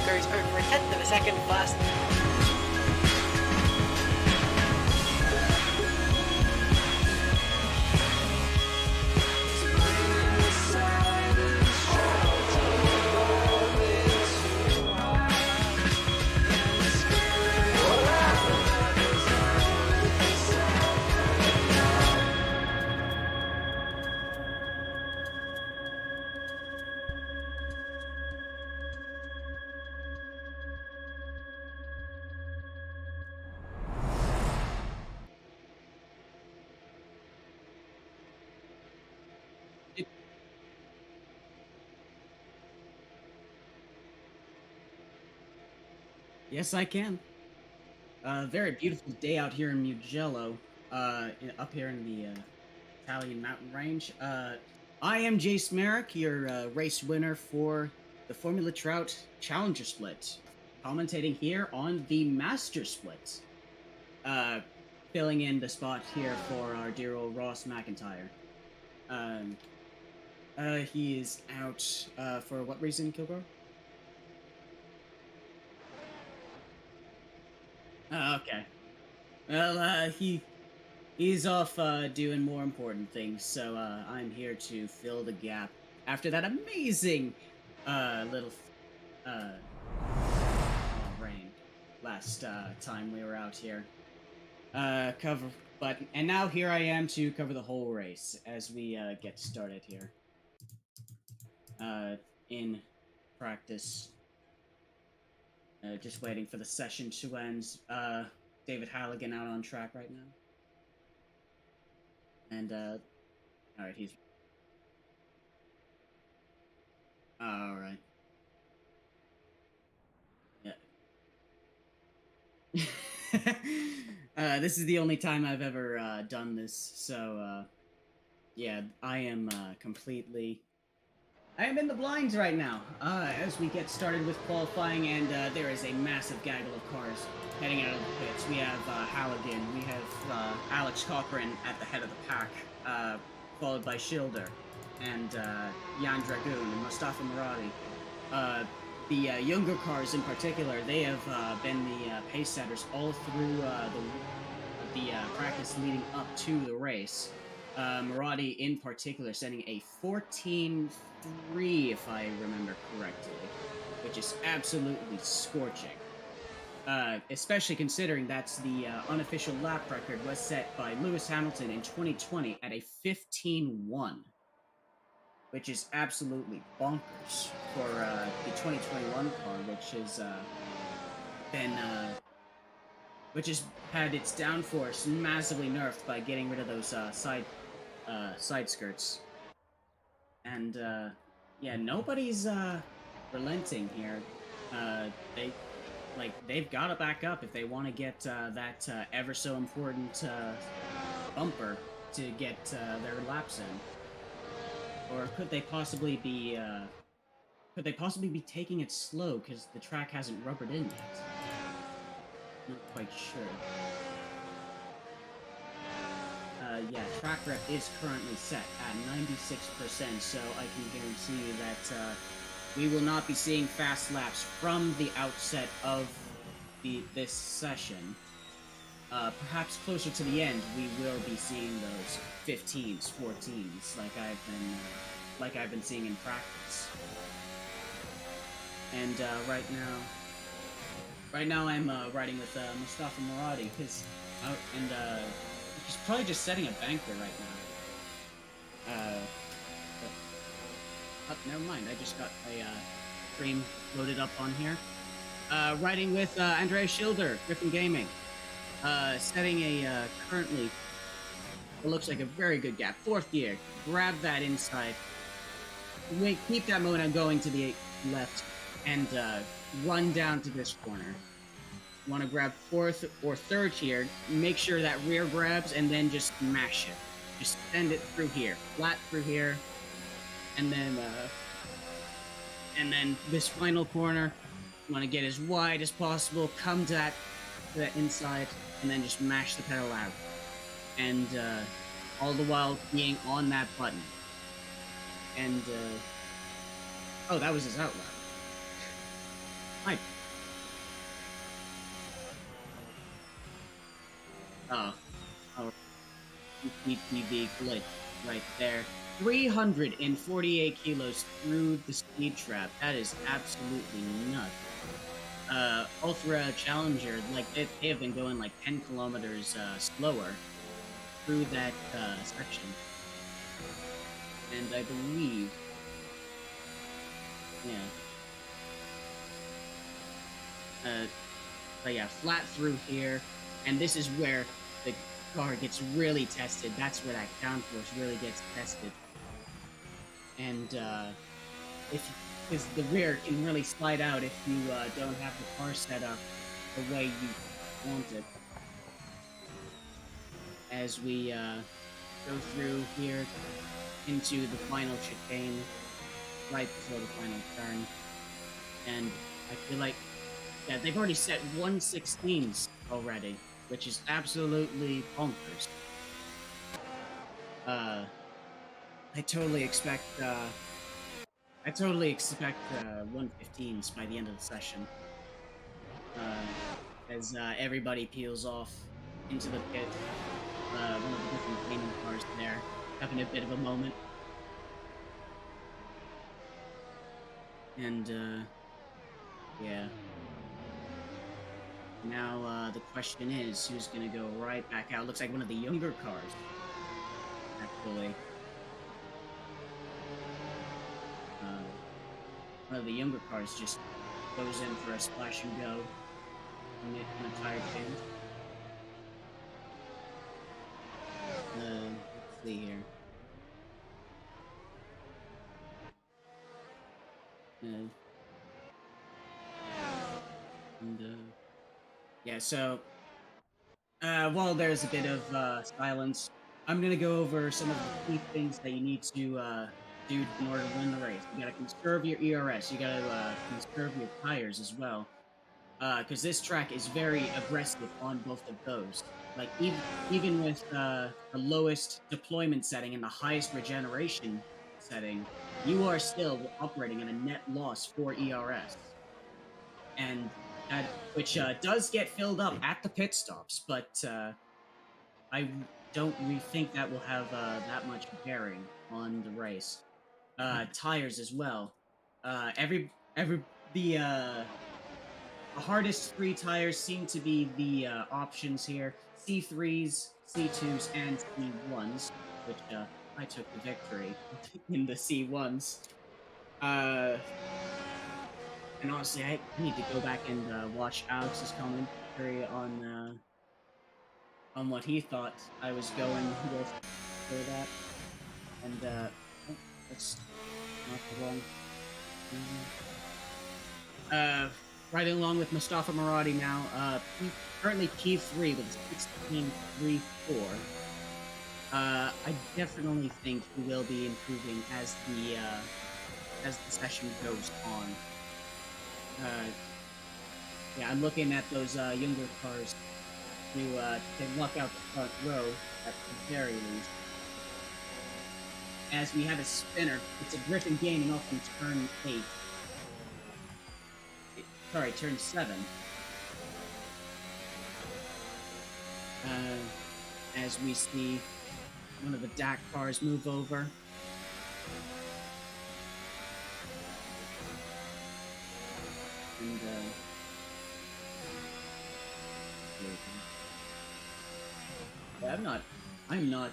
goes over a tenth of a second fast. Yes, I can. Very beautiful day out here in Mugello, up here in the Italian mountain range. I am Jace Merrick, your race winner for the Formula Trout Challenger Split, commentating here on the Master Split. Uh, Filling in the spot here for our dear old Ross McIntyre. Um, he is out for what reason, Kilgore? Okay. Well, he's off doing more important things, so I'm here to fill the gap after that amazing little rain last time we were out here. And now here I am to cover the whole race as we get started here. In practice. Just waiting for the session to end. David Halligan out on track right now. And, alright, he's... Alright. Yeah. This is the only time I've ever, done this, so, yeah, I am, completely... I am in the blinds right now, as we get started with qualifying, and, there is a massive gaggle of cars heading out of the pits. We have, Halligan, we have, Alex Cochran at the head of the pack, followed by Schilder, and, Jan Dragoon, and Mustafa Muradi. The younger cars in particular, they have been the pace setters all through the practice leading up to the race. Muradi in particular setting a 14.3, if I remember correctly, which is absolutely scorching. Especially considering that's the unofficial lap record was set by Lewis Hamilton in 2020 at a 15.1. Which is absolutely bonkers for the 2021 car, which has had its downforce massively nerfed by getting rid of those side skirts. And yeah, nobody's relenting here. They've got to back up if they want to get that ever so important bumper to get their laps in. Or could they possibly be taking it slow because the track hasn't rubbered in yet? Not quite sure. Yeah, track rep is currently set at 96%, so I can guarantee that we will not be seeing fast laps from the outset of this session. Perhaps closer to the end, we will be seeing those 15s, 14s, like I've been seeing in practice. And right now I'm riding with Mustafa Muradi, because he's probably just setting a banker right now. Never mind. I just got a stream loaded up on here. Riding with Andreas Schilder, Griffin Gaming. Setting a currently what looks like a very good gap. 4th gear. Grab that inside. Keep that momentum going to the left and run down to this corner. You want to grab 4th or 3rd here. Make sure that rear grabs and then just mash it. Just send it through here. Flat through here. And then this final corner, you want to get as wide as possible. Come to that inside. And then just mash the pedal out. And all the while being on that button. And oh, that was his outlet. Hi. Oh, oh, PTV glitch right there. 348 kilos through the speed trap. That is absolutely nuts. Ultra Challenger, like, they have been going like 10 kilometers slower through that section. And I believe, yeah. But yeah, flat through here, and this is where the car gets really tested. That's where that downforce really gets tested. And if because the rear can really slide out if you don't have the car set up the way you want it. As we go through here into the final chicane, right before the final turn, and I feel like, yeah, they've already set 116s already, which is absolutely bonkers. Uh, I totally expect, 115s by the end of the session. As everybody peels off into the pit. One of the different gaming cars there, having a bit of a moment. And, yeah. Now, the question is, who's gonna go right back out? Looks like one of the younger cars, actually. One of the younger cars just goes in for a splash and go on a tire change. Let's see here. And, yeah, so, while there's a bit of, silence, I'm gonna go over some of the key things that you need to, do in order to win the race. You gotta conserve your ERS, you gotta, conserve your tires as well. Because this track is very aggressive on both of those. Like, even with, the lowest deployment setting and the highest regeneration setting, you are still operating at a net loss for ERS. And that which, does get filled up at the pit stops, but, I don't really think that will have, that much bearing on the race. Tires as well. Every the hardest three tires seem to be the options here: C3s, C2s, and C1s, which I took the victory in the C1s. Uh, and honestly, I need to go back and watch Alex's commentary on what he thought I was going with for that. And oh, that's not the wrong. Right along with Mustafa Maradi now. Currently P3 with a 16.34. I definitely think he will be improving as the session goes on. Yeah, I'm looking at those younger cars to luck out the front row at the very least. As we have a spinner, it's a Griffin gaining off in turn 8. Sorry, turn 7. As we see one of the DAC cars move over. And, yeah, I'm not,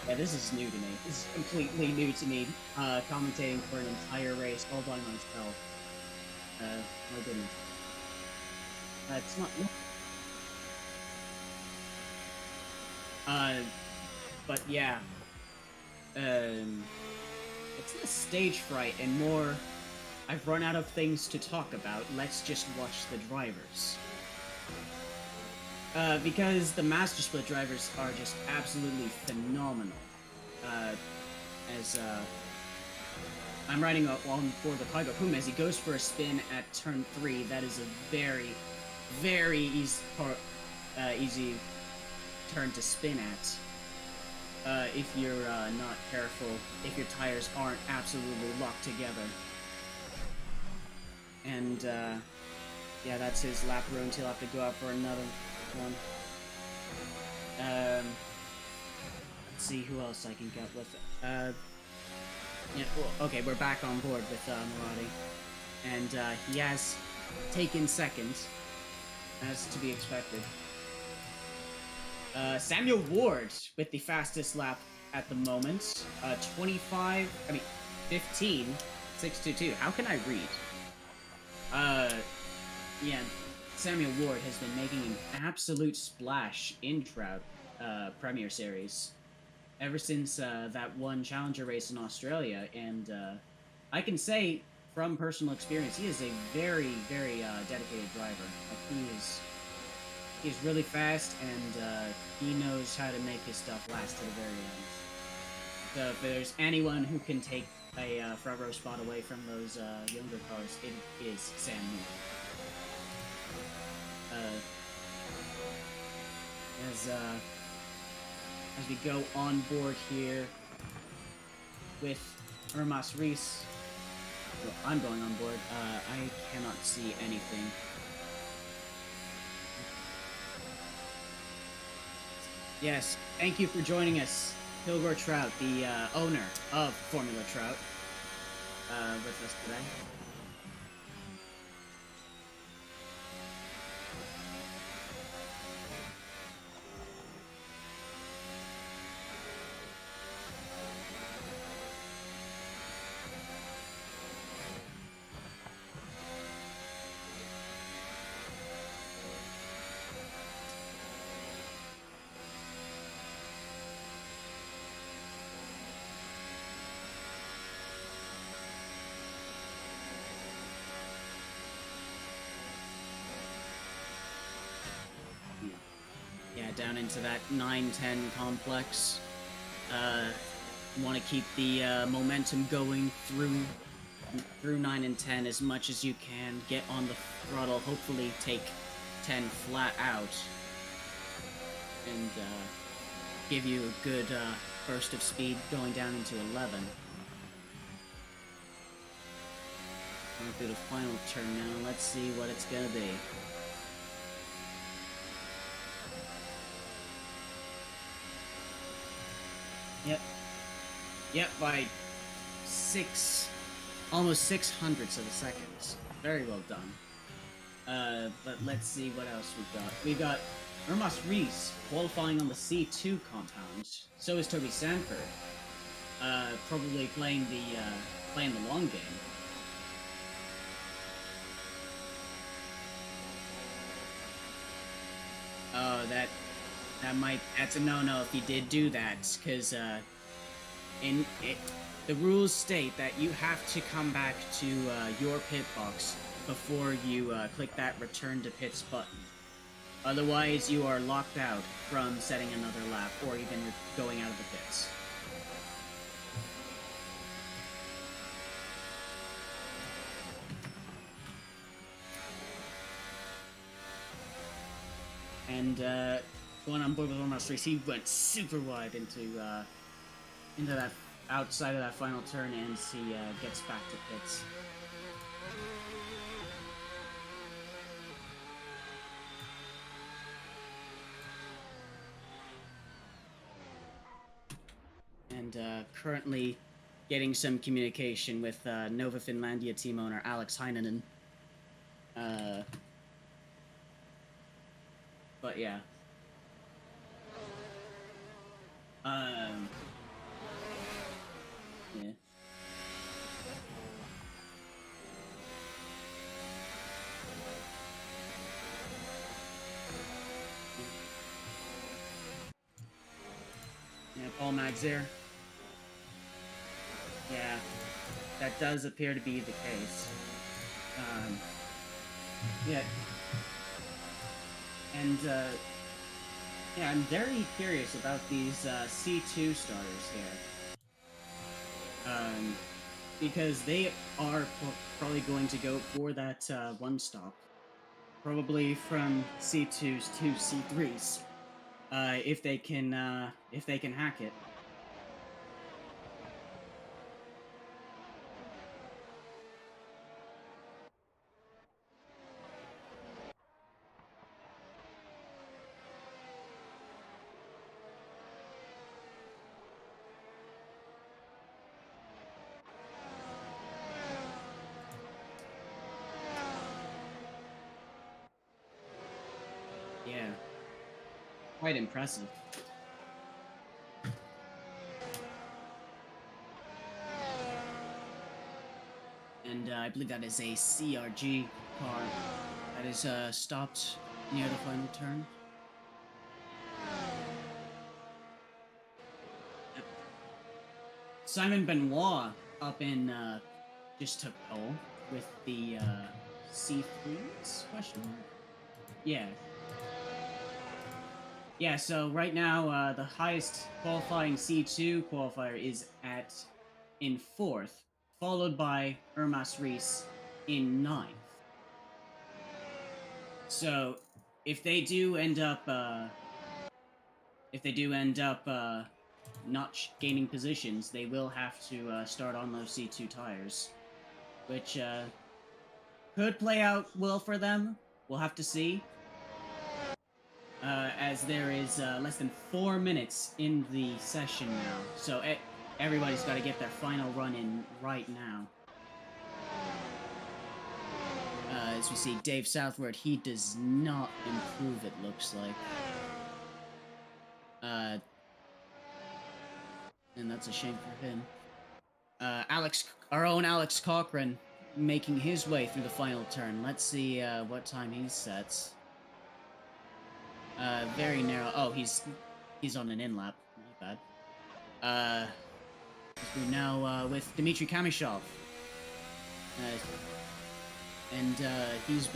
yeah, this is new to me. This is completely new to me, commentating for an entire race all by myself. My goodness. It's not... but yeah. It's less stage fright and more, I've run out of things to talk about, let's just watch the drivers. Because the Master Split drivers are just absolutely phenomenal. As I'm riding on for the Kaigo Puma as he goes for a spin at turn 3. That is a very, very easy turn to spin at. If you're not careful, if your tires aren't absolutely locked together. And yeah, that's his lap ruined. He'll have to go out for another one. Let's see who else I can get with. Yeah, well, okay, we're back on board with Murati, and he has taken second, as to be expected. Samuel Ward with the fastest lap at the moment. 15.622. How can I read? Yeah, Samuel Ward has been making an absolute splash in Trout Premier Series ever since that one Challenger race in Australia, and I can say from personal experience, he is a very, very dedicated driver. Like he's really fast, and he knows how to make his stuff last to the very end. So if there's anyone who can take a front row spot away from those younger cars, it is Sam Moore. As we go on board here with Ermas Reese. Well, I'm going on board. I cannot see anything. Yes, thank you for joining us, Kilgore Trout, the owner of Formula Trout, with us today. Yeah, down into that 9-10 complex. Want to keep the momentum going through 9 and 10 as much as you can. Get on the throttle, hopefully take 10 flat out, and give you a good burst of speed going down into 11. Going through the final turn now. Let's see what it's gonna be. Yep, by almost 6 hundredths of a second. Very well done. But let's see what else we've got. We've got Ermas Reese qualifying on the C2 compound. So is Toby Sanford. Probably playing the long game. Oh, that's a no-no if he did do that, because the rules state that you have to come back to your pit box before you click that return to pits button. Otherwise, you are locked out from setting another lap or even going out of the pits. And going on board with Ermas Reese, he went super wide into that outside of that final turn, and he gets back to pits. And currently getting some communication with Nova Finlandia team owner Alex Heinonen. But yeah. Yeah. Yeah, Paul Mags there. Yeah, that does appear to be the case. Yeah. And, yeah, I'm very curious about these C2 starters here. Because they are probably going to go for that one stop. Probably from C2s to C3s. If they can hack it. quite impressive. And I believe that is a CRG car that is stopped near the final turn. Yep. Simon Benoit up in just took pole with the C3s question mark? Yeah. Yeah, so right now the highest qualifying C2 qualifier is in 4th, followed by Ermas Reese in 9th. So if they do end up not gaining positions, they will have to start on those C2 tires, which could play out well for them. We'll have to see. As there is less than 4 minutes in the session now, so everybody's got to get their final run in right now. As we see, Dave Southward, he does not improve, it looks like. And that's a shame for him. Our own Alex Cochran, making his way through the final turn. Let's see what time he sets. Very narrow. Oh, he's on an in-lap. My bad. We're now with Dmitry Kamishov. And he's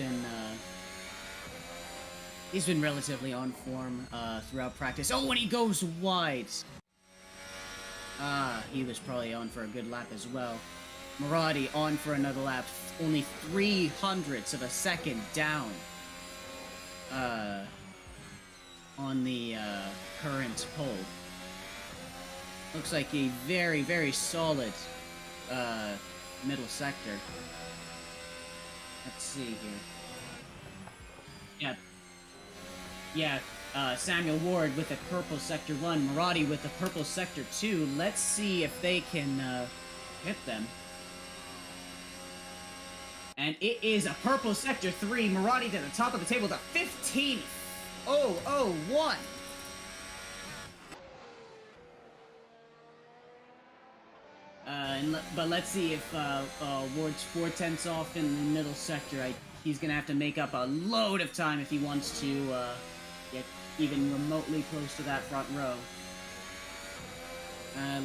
been relatively on form throughout practice. Oh, and he goes wide! He was probably on for a good lap as well. Maradi on for another lap, only 0.03 of a second down. On the current pole. Looks like a very, very solid middle sector. Let's see here. Yeah, Samuel Ward with a purple sector 1, Maradi with the purple sector 2. Let's see if they can hit them. And it is a purple sector 3, Maradi to the top of the table, the 15th. 001. But let's see if Ward's 4/10 off in the middle sector. He's gonna have to make up a load of time if he wants to get even remotely close to that front row.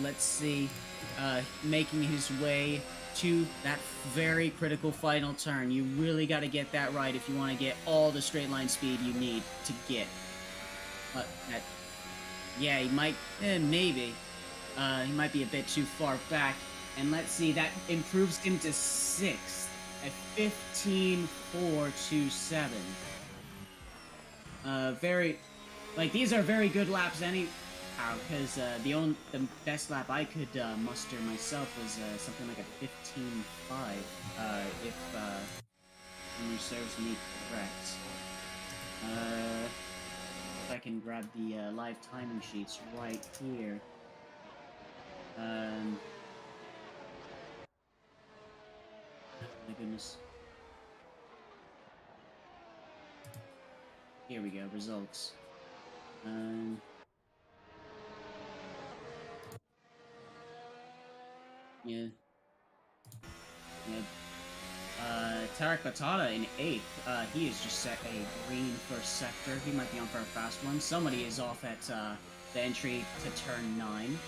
Let's see, making his way to that very critical final turn. You really got to get that right if you want to get all the straight line speed you need to get. Yeah, he might, maybe. He might be a bit too far back. And let's see, that improves him to 6th at 15.427. These are very good laps anyhow, because the best lap I could muster myself was something like a 15.5, if memory serves me correct. If I can grab the live timing sheets right here. My goodness. Here we go, results. Yeah. Tarek Batata in 8th. He has just set a green first sector. He might be on for a fast one. Somebody is off at the entry to turn 9.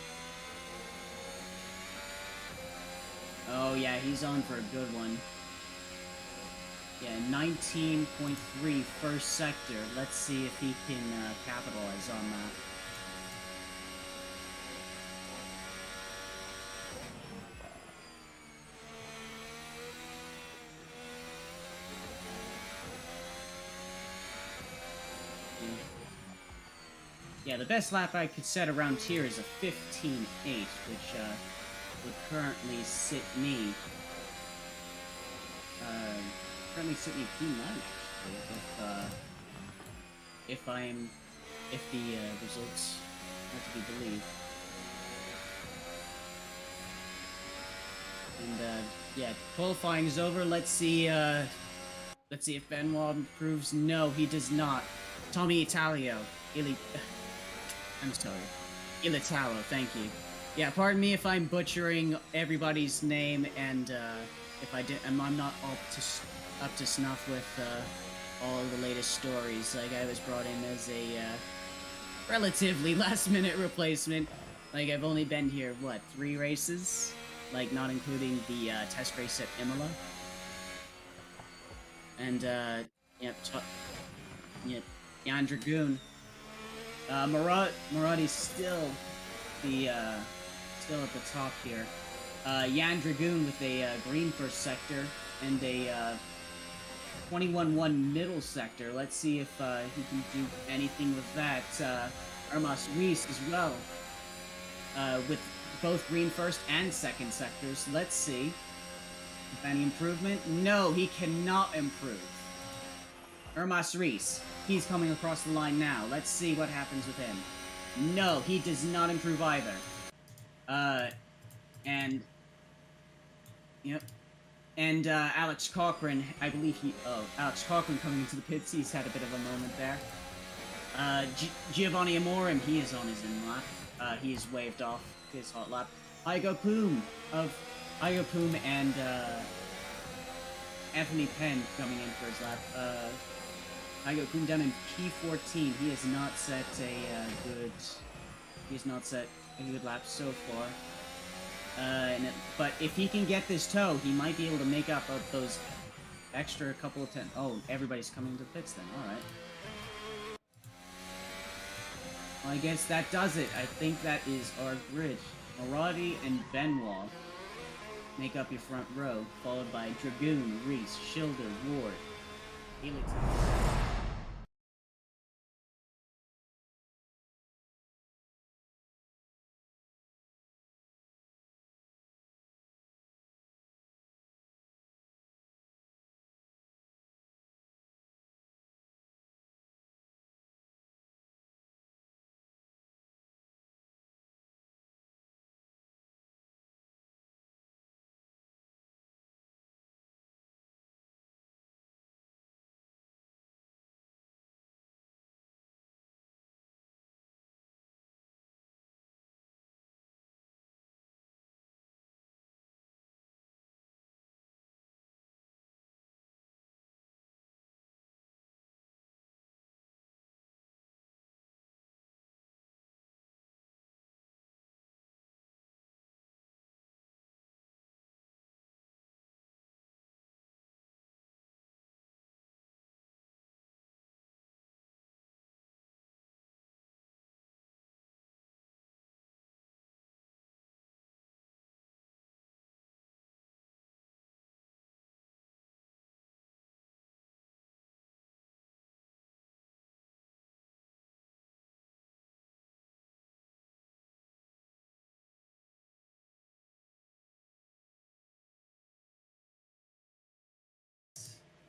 Oh yeah, he's on for a good one. Yeah, 19.3 first sector. Let's see if he can capitalize on that. Yeah, the best lap I could set around here is a 15.8, which would currently sit me P9 actually, if the results are to be believed. And yeah, qualifying is over. Let's see if Benoit improves. No, he does not. Tommy Italio Ili... I'm sorry. Ilitaro, thank you. Yeah, pardon me if I'm butchering everybody's name, and if I did, I'm not up to snuff with all the latest stories. Like, I was brought in as a relatively last-minute replacement. Like, I've only been here, what, 3 races? Like, not including the test race at Imola. And, yep, Jan Dragoon. Maradi's still at the top here. Jan Dragoon with a green first sector and a 21-1 middle sector. Let's see if he can do anything with that. Armas Weiss as well, with both green first and second sectors. Let's see if any improvement. No, he cannot improve. Ermas Reese, he's coming across the line now. Let's see what happens with him. No, he does not improve either. And... Yep. And, Alex Cochran, I believe Alex Cochran coming into the pits, he's had a bit of a moment there. Giovanni Amorim, he is on his in-lap. He is waved off his hot lap. Igo Poom and, Anthony Penn coming in for his lap. Igo Poom down in P14. He has not set a good lap so far. But if he can get this toe, he might be able to make up of those extra couple of Oh, everybody's coming to the pits then. Alright. Well, I guess that does it. I think that is our grid. Maradi and Benoit make up your front row, followed by Dragoon, Reese, Schilder, Ward, Helix.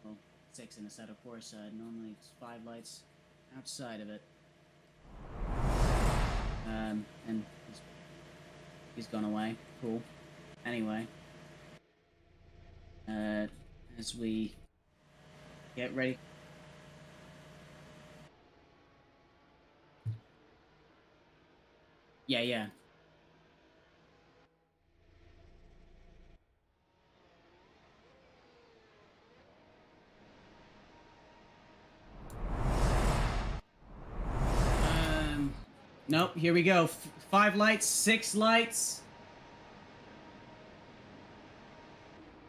Well, 6 in Assetto Corsa. Normally it's 5 lights outside of it. And he's gone away. Cool. Anyway, as we get ready. Yeah. Nope, here we go. 5 lights, 6 lights.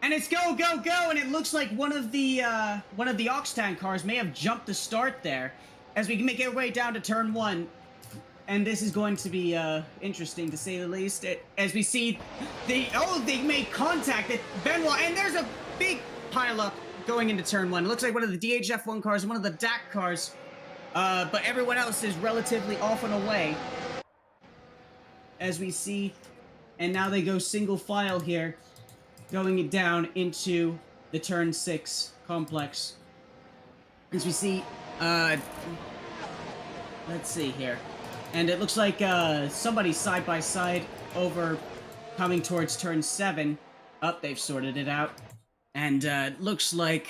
And it's go, and it looks like one of the Oxtan cars may have jumped the start there as we make our way down to turn 1. And this is going to be interesting to say the least. As we see they made contact at Benoit, and there's a big pileup going into turn 1. It looks like one of the DHF1 cars, one of the DAC cars. But everyone else is relatively off and away, as we see, and now they go single file here, going it down into the turn 6 complex. As we see, let's see here, and it looks like somebody's side by side over, coming towards turn 7. Up, they've sorted it out, and looks like,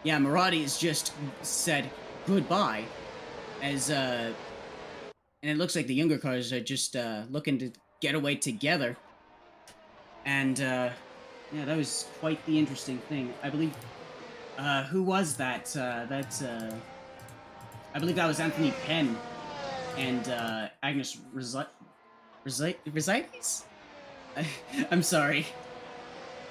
yeah, Maradi's just said goodbye. As and it looks like the younger cars are just looking to get away together. And yeah, that was quite the interesting thing. I believe who was that? I believe that was Anthony Penn and Agnes Rosides? I'm sorry.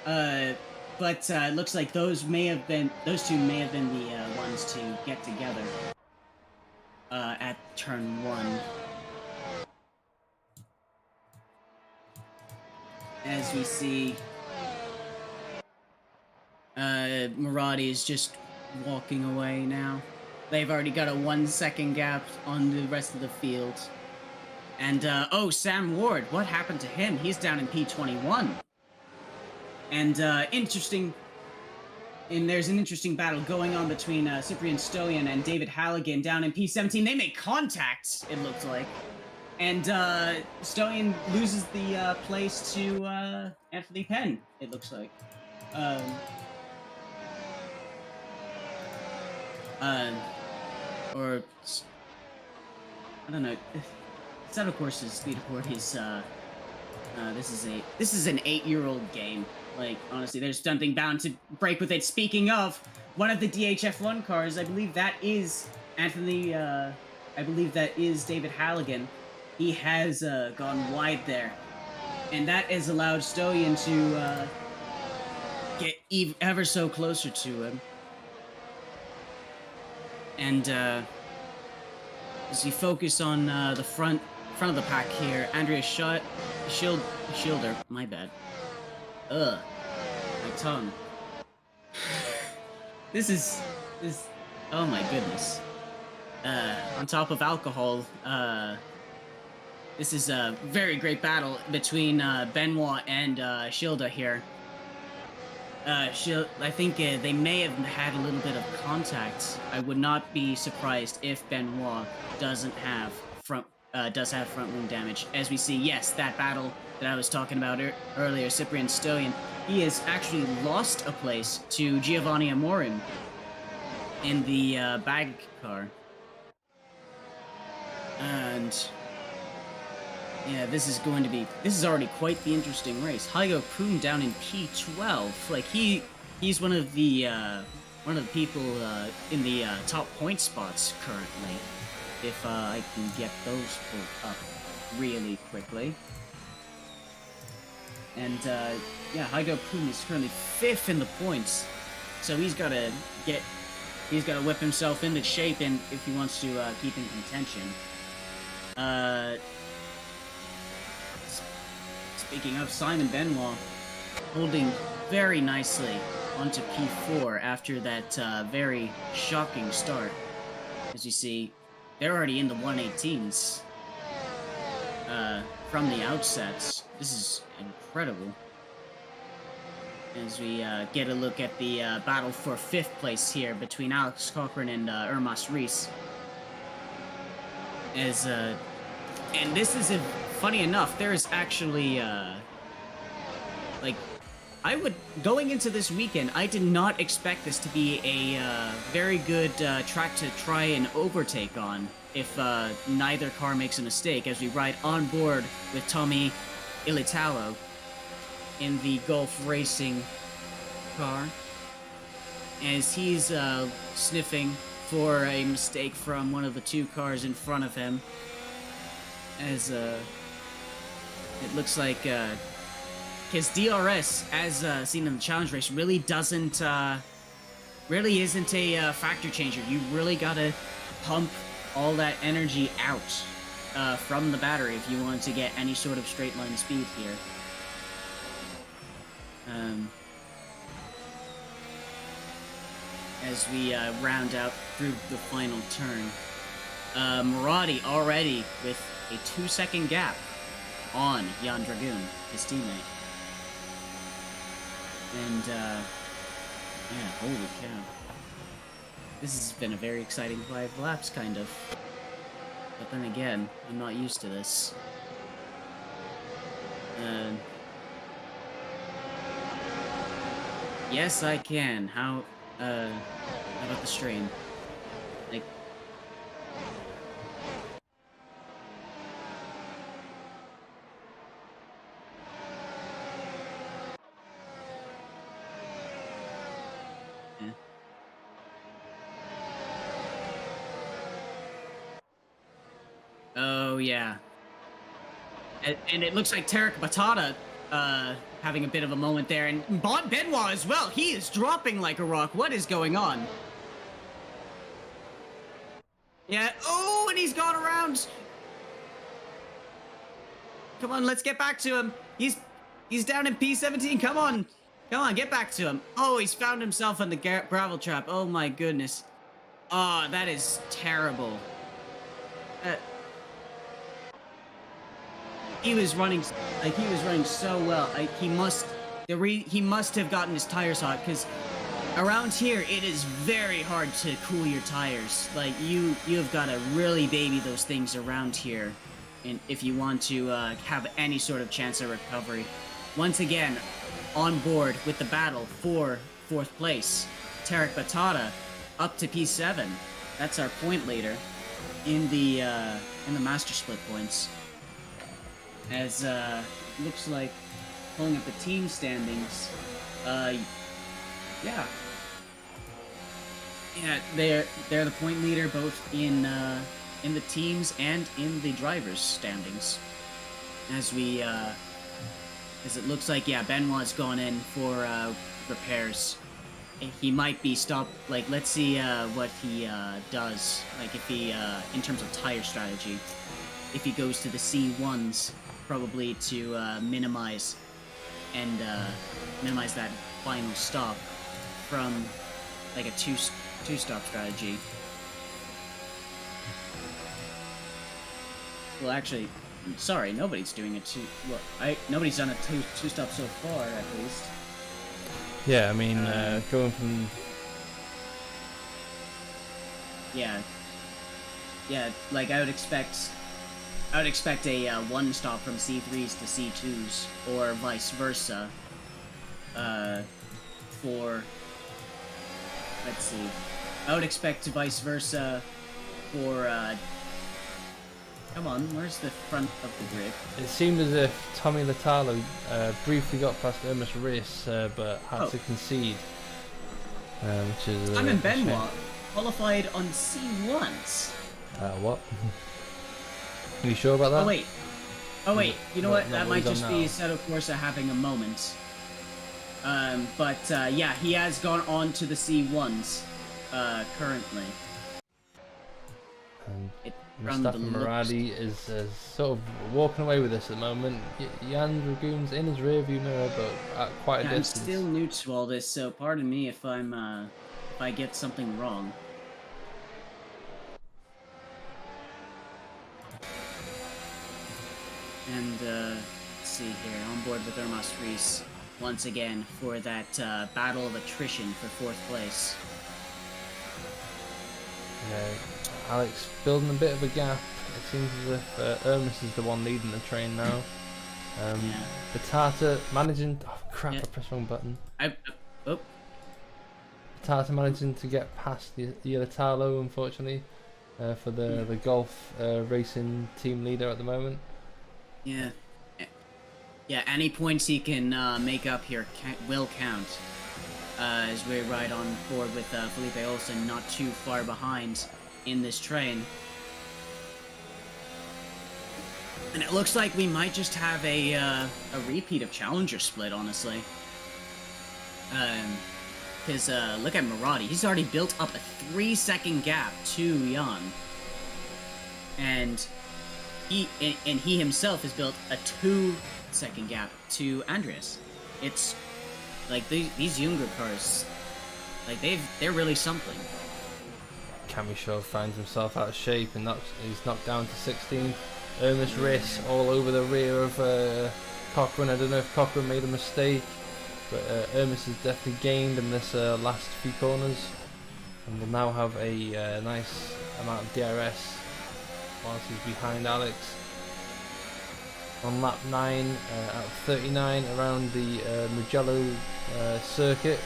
But it looks like those two may have been the ones to get together at turn 1. As we see, Maradi is just walking away now. They've already got a 1-second gap on the rest of the field. And, oh, Sam Ward, what happened to him? He's down in P21. And, there's an interesting battle going on between Cyprian Stoyan and David Halligan down in P17. They make contact, it looked like. And Stoyan loses the place to Anthony Penn, it looks like. Or I don't know. Assetto Corsa's leaderboard is this is an 8-year-old game. Like, honestly, there's something bound to break with it. Speaking of, one of the DHF1 cars, I believe that is David Halligan. He has gone wide there. And that has allowed Stoyan to get ever so closer to him. And as we focus on the front of the pack here, Andrea Schilder, my bad. My tongue. This, oh my goodness. On top of alcohol, this is a very great battle between Benoit and Schilder here. I think they may have had a little bit of contact. I would not be surprised if Benoit does have front wing damage. As we see, yes, that battle that I was talking about earlier, Cyprian Stoyan, he has actually lost a place to Giovanni Amorim in the bag car. And yeah, this is already quite the interesting race. Hygo Poon down in P12. Like he's one of the people in the top point spots currently. If I can get those pulled up really quickly. And yeah, Hygo Poon is currently 5th in the points. So he's gotta whip himself into shape and if he wants to keep in contention. Speaking of, Simon Benoit holding very nicely onto P4 after that very shocking start. As you see, they're already in the 118s from the outset. This is incredible. As we get a look at the battle for 5th place here between Alex Cochran and Ermas Rees. And this is funny enough, there is actually, going into this weekend, I did not expect this to be a very good track to try and overtake on if neither car makes a mistake, as we ride on board with Tommy Ilitalo in the Gulf Racing car, as he's sniffing for a mistake from one of the 2 cars in front of him. As it looks like his DRS, as seen in the challenge race, really isn't a factor changer. You really gotta pump all that energy out from the battery if you want to get any sort of straight line speed here. As we round out through the final turn, Maradi already with a 2-second gap on Jan Dragoon, his teammate. And, yeah, holy cow. This has been a very exciting 5 laps, kind of. But then again, I'm not used to this. Yes, I can. How about the stream? Like, Oh yeah. And it looks like Tarek Batata having a bit of a moment there, and Benoit as well. He is dropping like a rock. What is going on? Yeah. Oh, and he's gone around. Come on, let's get back to him. He's down in P17. Come on, get back to him. Oh, he's found himself in the gravel trap. Oh my goodness. Oh, that is terrible. He was running so well. He must have gotten his tires hot, because around here it is very hard to cool your tires. Like you have got to really baby those things around here, and if you want to have any sort of chance of recovery. Once again, on board with the battle for 4th place, Tarek Batata up to P7. That's our point leader in the master split points. As looks like, pulling up the team standings, yeah, they're the point leader both in the teams and in the drivers' standings. As it looks like, yeah, Benoit's gone in for repairs. He might be stopped. Like, let's see what he does. Like, if he in terms of tire strategy, if he goes to the C1s. Probably to minimize that final stop from like a two-stop strategy. Well, actually, sorry, nobody's doing a nobody's done a two-stop so far, at least. Yeah, I mean, going from. Yeah, like I would expect a one stop from C3s to C2s, or vice versa. Let's see. I would expect vice versa for, come on, where's the front of the grid? It seemed as if Tommy Latalo briefly got past Ermis Race, but had to concede. Which is Simon Benoit qualified on C1s. What? Are you sure about that? Oh wait, you know what? That might just be Assetto Corsa having a moment. Yeah, he has gone on to the C1s currently. And Mustafa Muradi is sort of walking away with this at the moment. Jan Dragoon's in his rearview mirror, but at quite a distance. I'm still new to all this, so pardon me if I get something wrong. And, let's see here, on board with Ermas Reese, once again, for that battle of attrition for 4th place. Yeah, Alex building a bit of a gap. It seems as if Ermis is the one leading the train now. Batata managing... Oh, crap, I pressed the wrong button. Batata managing to get past the Ilatalo, unfortunately, for the golf racing team leader at the moment. Yeah. Yeah, any points he can make up here will count. As we ride on board with Felipe Olsen not too far behind in this train. And it looks like we might just have a repeat of Challenger Split, honestly. Because look at Muradi. He's already built up a 3-second gap to Jan. And he himself has built a 2-second gap to Andreas. It's like these younger cars, like they're really something. Camishaw finds himself out of shape, and he's knocked down to 16th. Ermis Race all over the rear of Cochrane. I don't know if Cochrane made a mistake, but Ermis has definitely gained in this last few corners, and will now have a nice amount of DRS whilst he's behind Alex. On lap 9 out of 39 around the Mugello circuit,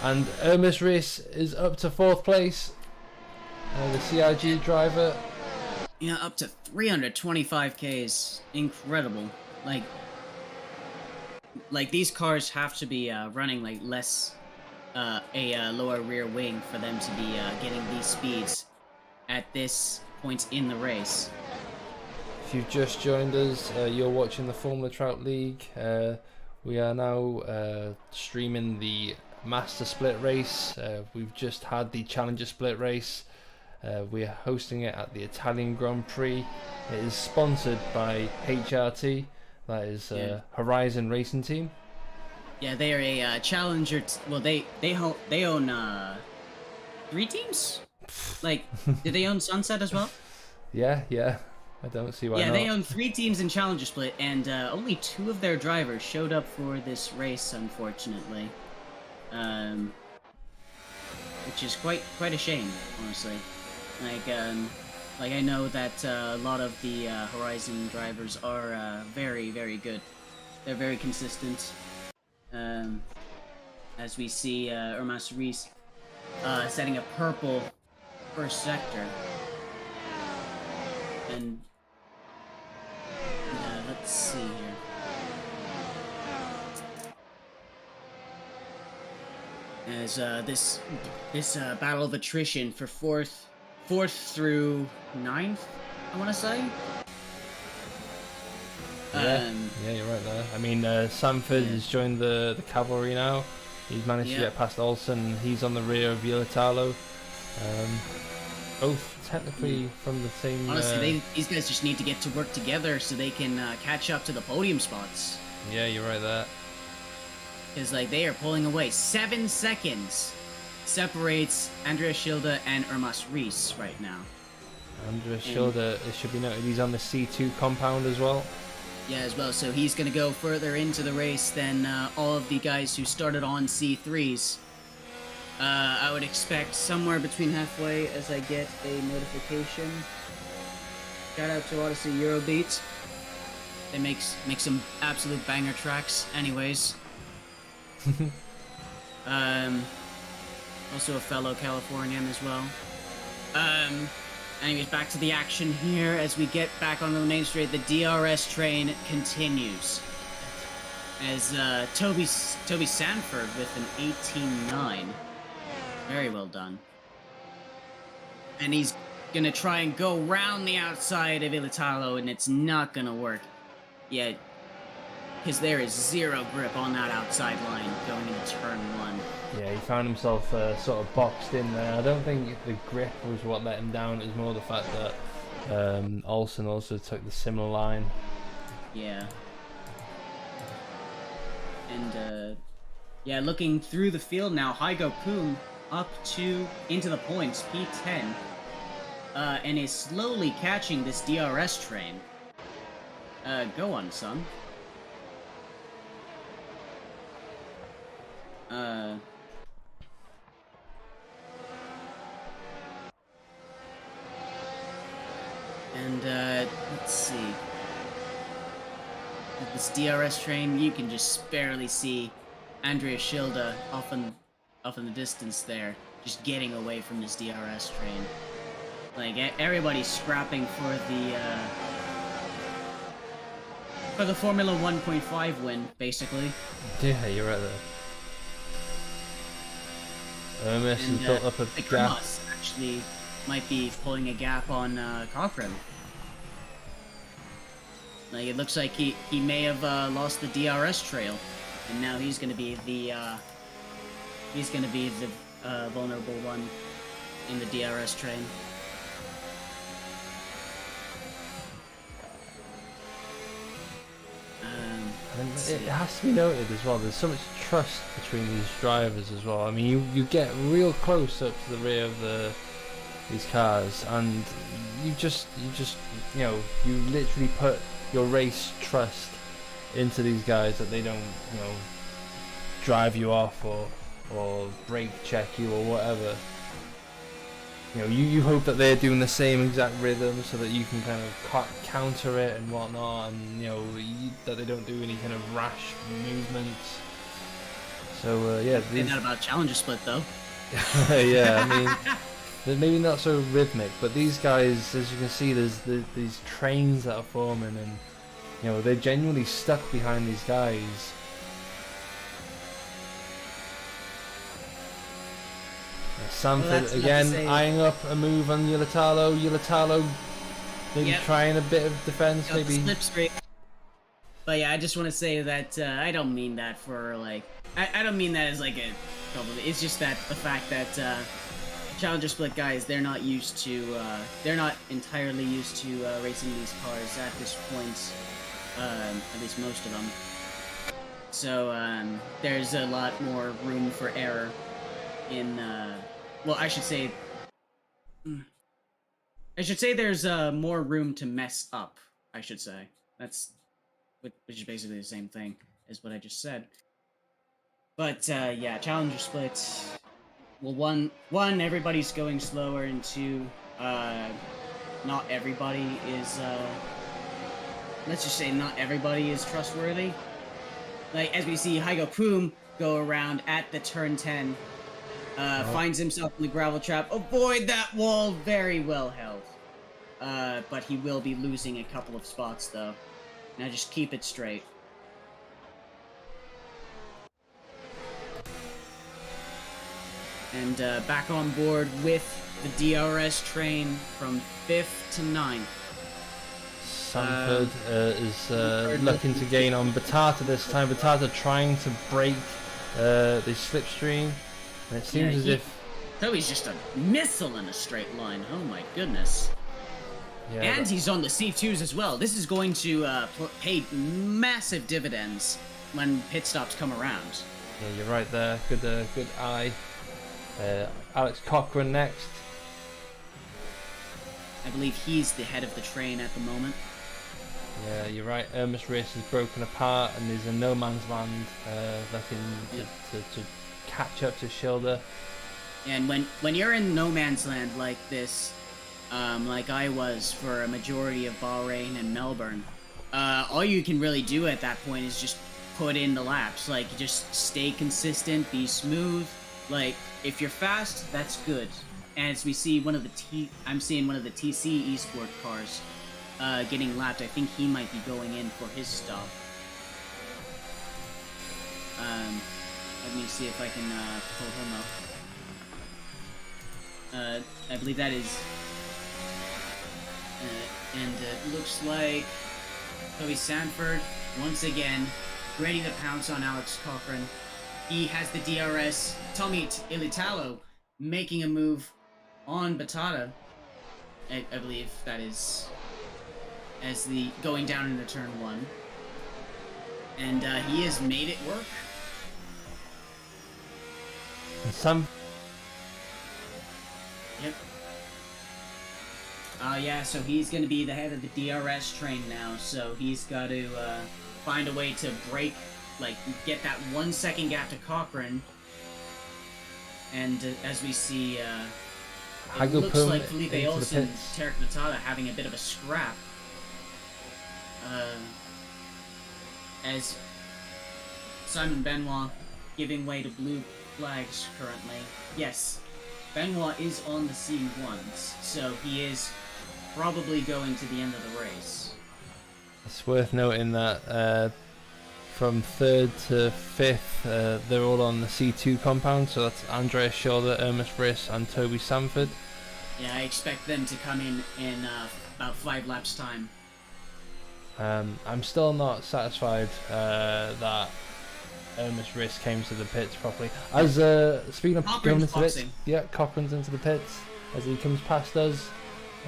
and Ermis Race is up to 4th place. The CIG driver. Yeah, up to 325 Ks. Incredible. Like these cars have to be running like less a lower rear wing for them to be getting these speeds at this point in the race. if you've just joined us, you're watching the Formula Trout League. We are now streaming the Master Split race. We've just had the Challenger Split race. We are hosting it at the Italian Grand Prix. It is sponsored by HRT, that is Horizon Racing Team. Yeah, they are a challenger. Well, they own 3 teams. Like, do they own Sunset as well? Yeah. I don't see why not. Yeah, they own 3 teams in Challenger Split, and only 2 of their drivers showed up for this race, unfortunately. Which is quite a shame, honestly. Like I know that a lot of the Horizon drivers are very, very good. They're very consistent. As we see Urmas Reese setting a purple first sector. And let's see here. As this battle of attrition for fourth through 9th, I want to say. Yeah, you're right there. I mean, Sanford has joined the cavalry now. He's managed to get past Olsen. He's on the rear of Yelitalo. Both technically from the same... Honestly, these guys just need to get to work together so they can catch up to the podium spots. Yeah, you're right there. Because, like, they are pulling away. 7 seconds separates Andreas Schilde and Urmas Reese right now. Andreas Schilde, it should be noted, he's on the C2 compound as well. Yeah, as well. So he's going to go further into the race than all of the guys who started on C3s. I would expect somewhere between halfway as I get a notification. Shout out to Odyssey Eurobeat. They make some absolute banger tracks. Anyways. Also a fellow Californian as well. Anyways, back to the action here as we get back on the main straight. The DRS train continues. As Toby Sanford with an 18.9. Very well done. And he's gonna try and go round the outside of Ilitalo, and it's not gonna work. Yet, because there is 0 grip on that outside line going into turn 1. Yeah, he found himself sort of boxed in there. I don't think the grip was what let him down. It was more the fact that Olsen also took the similar line. Yeah. And, yeah, looking through the field now, Hygo Poom up into the points, P10, and is slowly catching this DRS train. Go on, son. And, let's see. With this DRS train, you can just barely see Andreas Schilde off in the distance there, just getting away from this DRS train. Like, everybody's scrapping for the Formula 1.5 win, basically. Yeah, you're right there. Hermes has built up a gap. Hermes actually might be pulling a gap on Cochran. Like, it looks like he may have lost the DRS trail, and now he's gonna be the vulnerable one in the DRS train. And it has to be noted as well, there's so much trust between these drivers as well. I mean, you get real close up to the rear of these cars, and you just you know, you literally put your race trust into these guys that they don't, you know, drive you off or brake check you or whatever. You know, you hope that they're doing the same exact rhythm so that you can kind of counter it and whatnot, and you know that they don't do any kind of rash movements. So yeah, They're not about Challenger Split though. Yeah, I mean, they're maybe not so rhythmic, but these guys, as you can see, there's these trains that are forming, and you know they're genuinely stuck behind these guys. Sanford again eyeing up a move on Yelitalo. Yelitalo maybe Yep. trying a bit of defense, Got the maybe. slipstream. But yeah, I just want to say that I don't mean that for like I don't mean that as like a compliment. It's just that the fact that Challenger Split guys, they're not used to they're not entirely used to racing these cars at this point. At least most of them. So there's a lot more room for error in well, I should say there's more room to mess up, I should say. Which is basically the same thing as what I just said. But yeah, Challenger Split. Well, one, everybody's going slower, and two, not everybody is. Let's just say not everybody is trustworthy. Like as we see Hygo Poom go around at the turn 10, finds himself in the gravel trap. Avoid that wall, very well held. But he will be losing a couple of spots though. Now just keep it straight. And back on board with the DRS train from 5th to 9th. Sanford is looking to gain on Batata this time. Batata trying to break the slipstream. And it seems as if... Toby's just a missile in a straight line. Oh my goodness. Yeah, and he's on the C2s as well. This is going to pay massive dividends when pit stops come around. Yeah, you're right there. Good eye. Alex Cochran next. I believe he's the head of the train at the moment. Yeah, you're right. Irma's race is broken apart and there's a no man's land looking to catch up to Schilder. And when you're in no man's land like this, like I was for a majority of Bahrain and Melbourne, all you can really do at that point is just put in the laps. Like, just stay consistent, be smooth. Like, if you're fast, that's good. As we see I'm seeing one of the TC Esport cars getting lapped. I think he might be going in for his stop. Let me see if I can pull him up. I believe that is... and it looks like Toby Sanford, once again, ready to pounce on Alex Cochran. He has the DRS. Tommy Ilitalo making a move on Batata. I believe that is as the going down into turn 1. And he has made it work. Some... Yep. Yeah, so he's going to be the head of the DRS train now, so he's got to find a way to break, like, get that 1 second gap to Cochran. And as we see, it looks like Felipe Olsen and Tarek Batata having a bit of a scrap. As Simon Benoit giving way to blue flags currently. Yes, Benoit is on the C1s, so he is probably going to the end of the race. It's worth noting that from 3rd to 5th, they're all on the C2 compound, so that's Andreas Schilder, Irma Briss and Toby Sanford. Yeah, I expect them to come in about 5 laps time. I'm still not satisfied that Irma's Riss came to the pits properly. As speaking of going into the pits, yeah, Cochran's into the pits as he comes past us.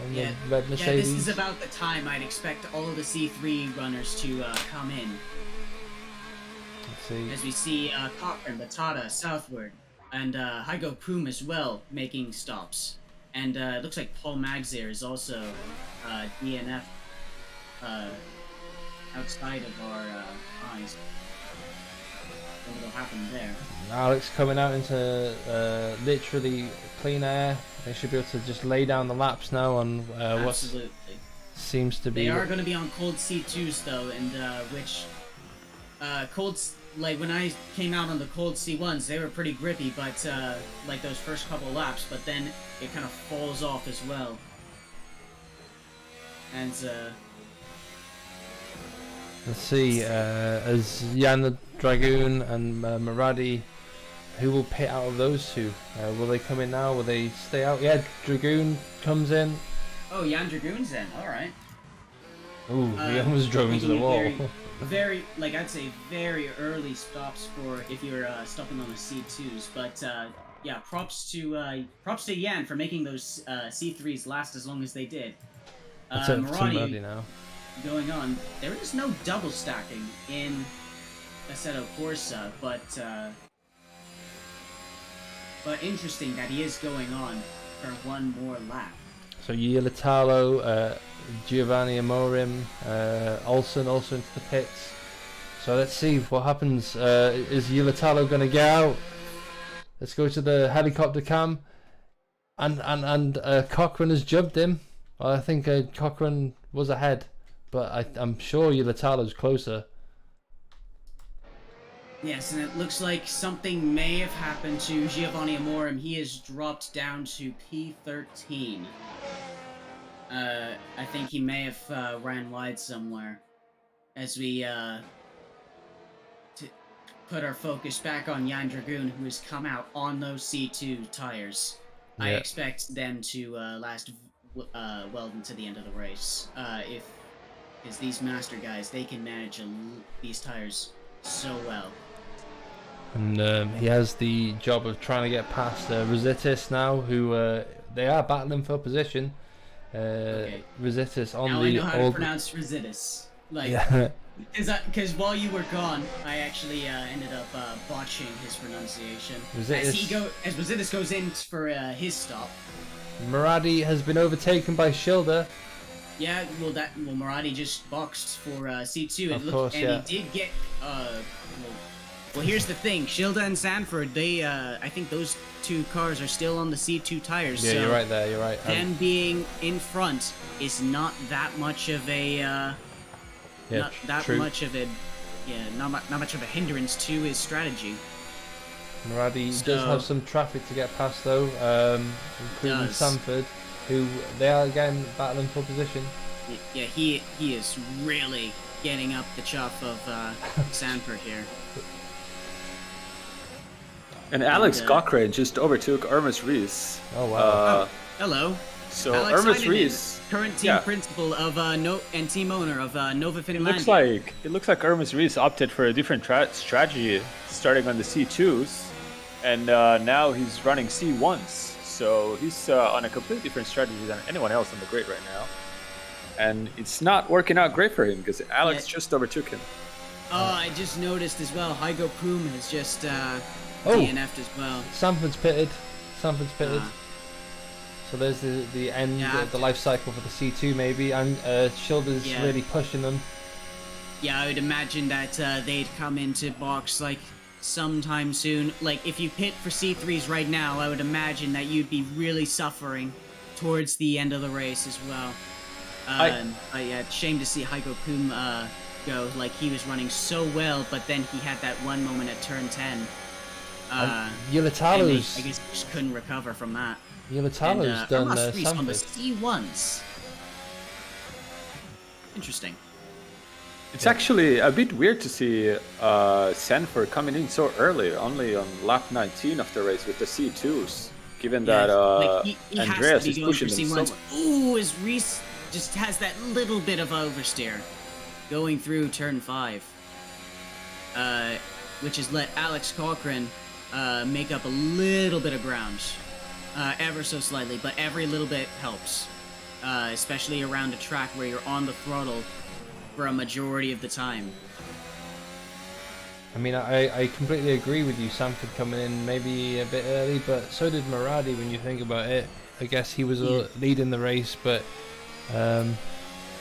And yeah, the red Mercedes. Yeah, this is about the time I'd expect all of the C3 runners to come in. Let's see. As we see Cochran, Batata, Southward, and Hygo Poom as well making stops. And it looks like Paul Magzier is also DNF outside of our eyes. What will happen there? Alex coming out into literally clean air. They should be able to just lay down the laps now on what seems to be... They are going to be on cold C2s though, and which... like when I came out on the cold C1s, they were pretty grippy, but like those first couple laps, but then it kind of falls off as well. And let's see, as Jan the Dragoon and Maradi, who will pit out of those two? Will they come in now? Will they stay out? Yeah, Dragoon comes in. Oh, Jan Dragoons then. All right. Ooh, he almost drove into the making wall. Very, like I'd say, very early stops for if you're stopping on the C2s. But yeah, props to Jan for making those C3s last as long as they did. It's up to Maradi Muddy now. going on. There is no double stacking in Assetto Corsa, but interesting that he is going on for one more lap. So Yilitalo, Giovanni Amorim, Olsen also into the pits. So let's see what happens. Is Yilitalo going to get out? Let's go to the helicopter cam. And Cochrane has jumped him. I think Cochrane was ahead, but I'm sure Yilitalo's closer. Yes, and it looks like something may have happened to Giovanni Amorim. He has dropped down to P13. I think he may have ran wide somewhere. As we put our focus back on Jan Dragoon, who has come out on those C2 tires. Yeah. I expect them to last well into the end of the race. Because these master guys, they can manage these tires so well. And he has the job of trying to get past Rositis now, who they are battling for position. Okay. Rositis on now the I know how old... to pronounce Rositis. Like, yeah. Because while you were gone, I actually ended up botching his pronunciation. Rositis. As Rositis goes in for his stop. Maradi has been overtaken by Schilder. Yeah, well, Maradi just boxed for C2. Of course, yeah. He did get well, here's the thing: Schilder and Sanford, they I think those two cars are still on the C2 tires. Yeah, so you're right there. You're right. Them being in front is not that much of a not much of a hindrance to his strategy. Maradi does have some traffic to get past though, including Sanford, who they are again battling for position. Yeah, he is really getting up the chuff of Sanford here. And Alex Cochrane just overtook Ermes Rees. Oh wow! Hello. So Alex Ermes Rees, current team principal of and team owner of Nova Finlandia. It looks like Ermes Rees opted for a different strategy, starting on the C2s, and now he's running C1s. So he's on a completely different strategy than anyone else on the grid right now, and it's not working out great for him because Alex just overtook him. Oh, I just noticed as well. Hygo Poom has just DNF'd as well. Sanford's pitted. So there's the end of the life cycle for the C2 maybe, and Schilder's really pushing them. Yeah, I would imagine that they'd come into box like sometime soon. Like if you pit for C3s right now, I would imagine that you'd be really suffering towards the end of the race as well. Yeah, shame to see Hygo Poom go. Like he was running so well, but then he had that one moment at turn 10. Yilitalo's... I guess he just couldn't recover from that. Yilitalo's done Sanford. On the C1s. Interesting. It's actually a bit weird to see Sanford coming in so early, only on lap 19 of the race with the C2s, given that he Andreas is pushing them so much. Ooh, as Reese just has that little bit of oversteer going through turn 5, which has let Alex Cochrane make up a little bit of ground, ever so slightly, but every little bit helps, especially around a track where you're on the throttle for a majority of the time. I mean, I completely agree with you. Sanford coming in maybe a bit early, but so did Maradi when you think about it. I guess he was leading the race, but I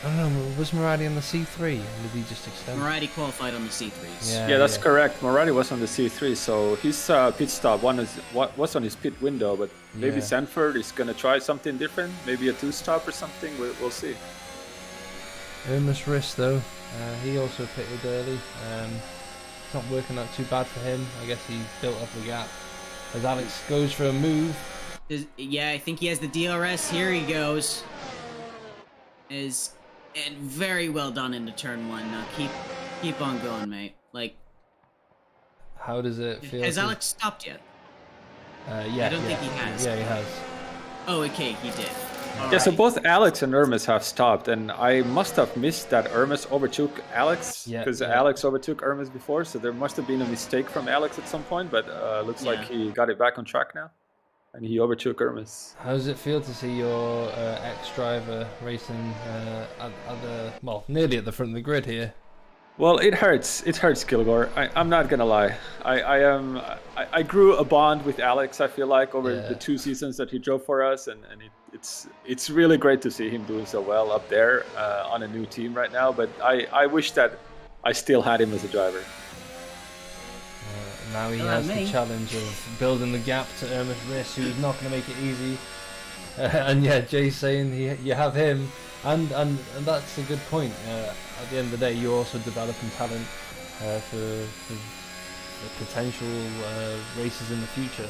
don't know, was Maradi on the C3? Or did he just extend? Maradi qualified on the C3s. Yeah, that's correct. Maradi was on the C3, so his pit stop was on his pit window, but maybe Sanford is going to try something different, maybe a 2-stop or something, we'll see. Ermes Rees though, he also pitted early. It's not working out too bad for him. I guess he built up the gap. As Alex goes for a move. Yeah, I think he has the DRS. Here he goes. And very well done into turn 1. Now keep on going, mate. Like, how does it feel? Has Alex stopped yet? Yeah, I don't think he has. Yeah, he has. Oh, okay, he did. Yeah, so Alright. both Alex and Ermis have stopped, and I must have missed that Ermis overtook Alex, Yeah, because yeah. Alex overtook Ermis before, so there must have been a mistake from Alex at some point, but looks like Yeah. he got it back on track now, and he overtook Ermis. How does it feel to see your ex-driver racing nearly at the front of the grid here? Well, it hurts. It hurts, Kilgore. I'm not gonna lie. I grew a bond with Alex. I feel like over the 2 seasons that he drove for us, and it's really great to see him doing so well up there on a new team right now. But I wish that I still had him as a driver. Now he has the challenge of building the gap to Ermis Riss, who's not going to make it easy. And yeah, Jay's saying you have him, and that's a good point. At the end of the day, you're also developing talent for potential races in the future.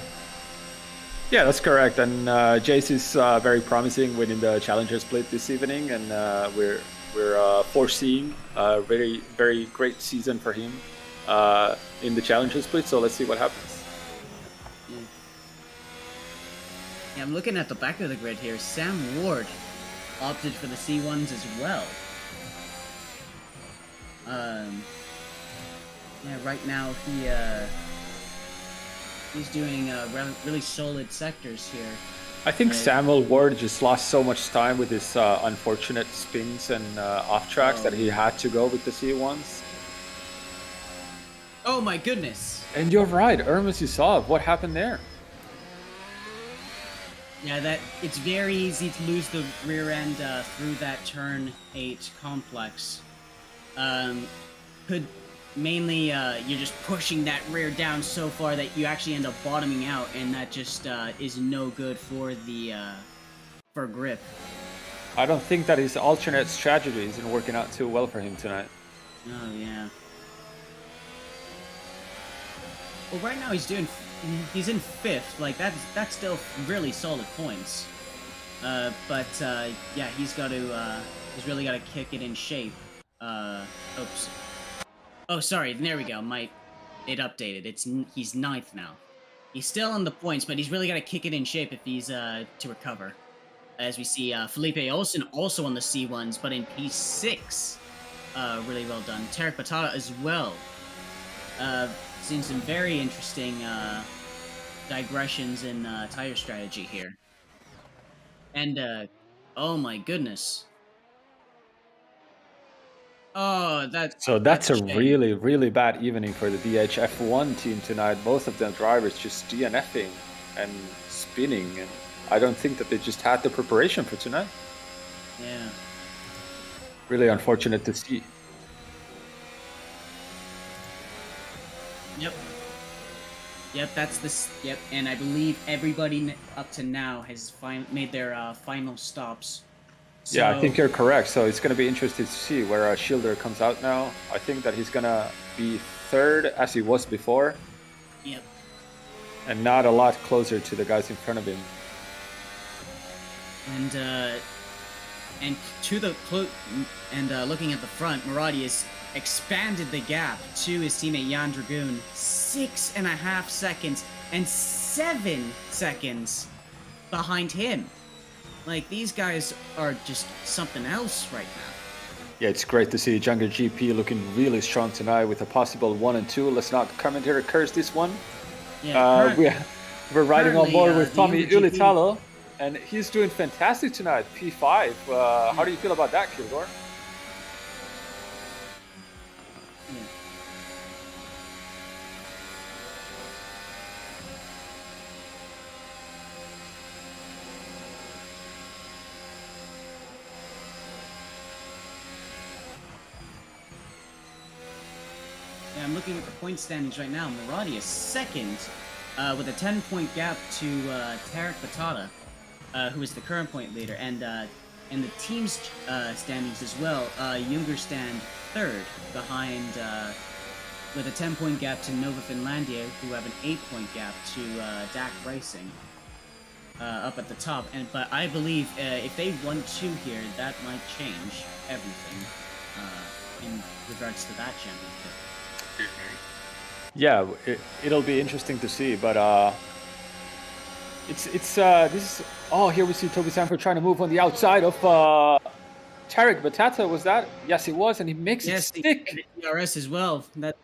Yeah, that's correct. And Jace is very promising winning the Challenger Split this evening, and we're foreseeing a very, very great season for him in the Challenger Split. So let's see what happens. Yeah, I'm looking at the back of the grid here. Sam Ward opted for the C1s as well. Yeah, right now he's doing really solid sectors here. I think Samuel Ward just lost so much time with his unfortunate spins and off tracks that he had to go with the C1s. Oh my goodness! And you're right, Ermis Yusov, what happened there? Yeah, it's very easy to lose the rear end through that turn 8 complex. Mainly you're just pushing that rear down so far that you actually end up bottoming out, and that just is no good for the for grip. I don't think that his alternate strategy isn't working out too well for him tonight. Oh yeah. Well, right now he's in 5th. Like that's still really solid points. But yeah, he's really got to kick it in shape. Oops. Oh, sorry. There we go. It updated. He's 9th now. He's still on the points, but he's really got to kick it in shape if he's to recover. As we see, Felipe Olsen also on the C1s, but in P6. Really well done. Tarek Batata as well. Seen some very interesting digressions in tire strategy here. And oh my goodness. Oh, that's a really, really bad evening for the DHF1 team tonight. Both of them drivers just DNFing and spinning, and I don't think that they just had the preparation for tonight. Yeah. Really unfortunate to see. Yep, Yep, and I believe everybody up to now has made their final stops. So, yeah, I think you're correct. So it's going to be interesting to see where Schilder comes out now. I think that he's going to be 3rd as he was before. Yep. And not a lot closer to the guys in front of him. And looking at the front, Maradi has expanded the gap to his teammate Jan Dragoon, 6.5 seconds and 7 seconds behind him. Like, these guys are just something else right now. Yeah, it's great to see Jungle GP looking really strong tonight with a possible 1 and 2. Let's not commentator curse this one. Yeah, we're riding on board with Tommy Ulitalo, and he's doing fantastic tonight, P5. How do you feel about that, Kilgore? I'm looking at the point standings right now. Maradi is 2nd with a 10-point gap to Tarek Batata, who is the current point leader. And in the team's standings as well, Junger stand 3rd behind with a 10-point gap to Nova Finlandia, who have an 8-point gap to DAC Racing up at the top. But I believe if they 1-2 here, that might change everything in regards to that championship. Yeah, it'll be interesting to see, but It's this is. Oh, here we see Toby Sanford trying to move on the outside of Tarek Batata. Was that? Yes, it was, and he makes it Yes, stick. the DRS as well. That's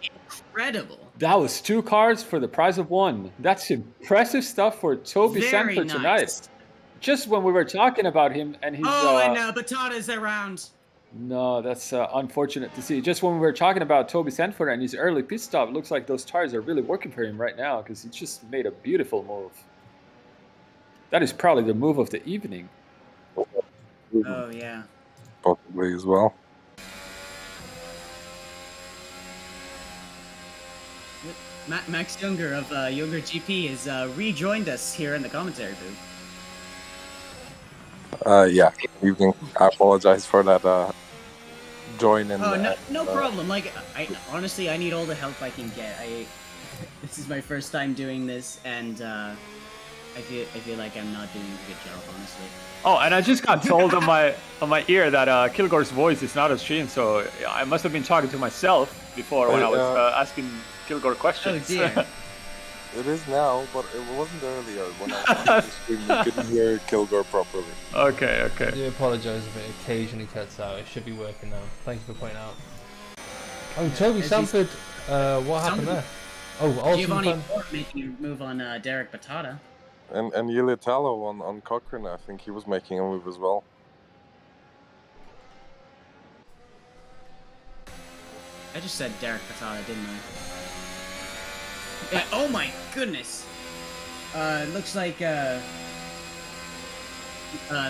incredible. That was 2 cars for the price of 1. That's impressive stuff for Toby Very Sanford nice. tonight. Just when we were talking about him and his. And Batata's around. No, that's unfortunate to see. Just when we were talking about Toby Sanford and his early pit stop, it looks like those tires are really working for him right now because he just made a beautiful move. That is probably the move of the evening. Oh yeah. Possibly as well. Max Younger of Younger GP has rejoined us here in the commentary booth. Yeah, evening. I apologize for that join in. Oh, no problem. Like, I honestly, I need all the help I can get. This is my first time doing this, and I feel like I'm not doing a good job, honestly. Oh, and I just got told on my ear that Kilgore's voice is not a stream, so I must have been talking to myself before when I was asking Kilgore questions. Oh dear. It is now, but it wasn't earlier when I was on the stream. You couldn't hear Kilgore properly. Okay. I do apologise if it occasionally cuts out. It should be working now. Thank you for pointing out. Oh, Toby Sanford, what happened there? Oh, Giovanni ultimate Ford making a move on Derek Batata. And Yelitalo on Cochrane, I think he was making a move as well. I just said Derek Batata, didn't I? Oh my goodness! Looks like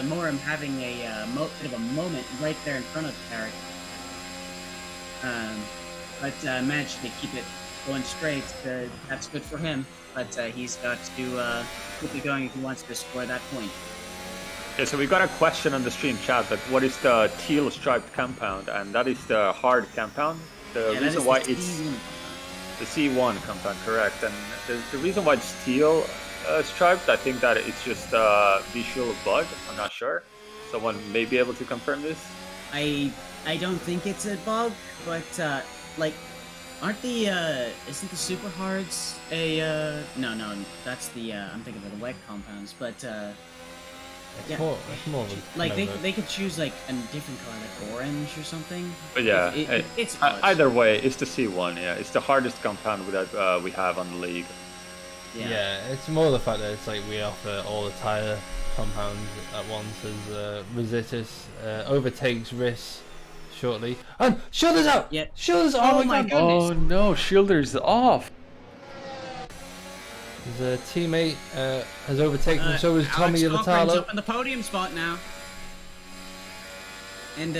Moram having a bit of a moment right there in front of Tarek. But managed to keep it going straight. That's good for him. But he's got to keep it going if he wants to score that point. Yeah, so we got a question on the stream chat that what is the teal striped compound, and that is the hard compound. The reason why it's the C1 compound, correct? And the reason why it's teal striped, I think that it's just a visual bug. I'm not sure. Someone may be able to confirm this. I don't think it's a bug, but like, aren't the isn't the super hards a no, that's the I'm thinking of the wet compounds, but It's more of a, like they could choose like a different color, like orange or something. But yeah, it's either way, it's the C1. Yeah, it's the hardest compound that we have on the league. Yeah, it's more the fact that it's like we offer all the tire compounds at once as Rositis overtakes Riss shortly. And Shielders out! Yeah. Shielders, oh my god! Oh no, Shielders off! His teammate has overtaken him, so is Tommy Alex Cochran's Yelitalo. up in the podium spot now. And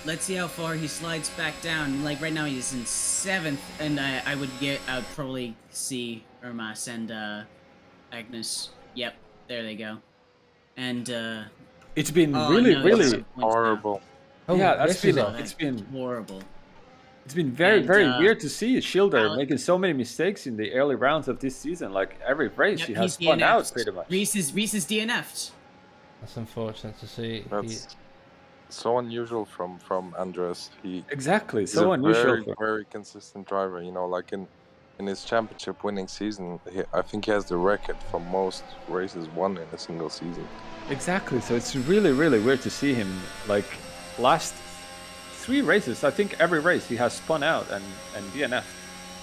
let's see how far he slides back down. Like right now he's in 7th, and I would probably see Ermas and Agnes. Yep, there they go. And it's been really horrible. Oh, yeah, that's been it's been horrible. It's been very weird to see Shielder making so many mistakes in the early rounds of this season. Like every race, he has spun out pretty much. Reese is DNF'd. That's unfortunate to see. That's so unusual from Andres. Exactly, He's so a unusual. very consistent driver. You know, like in his championship winning season, I think he has the record for most races won in a single season. Exactly, so it's really weird to see him like last 3 races. I think every race he has spun out and DNF,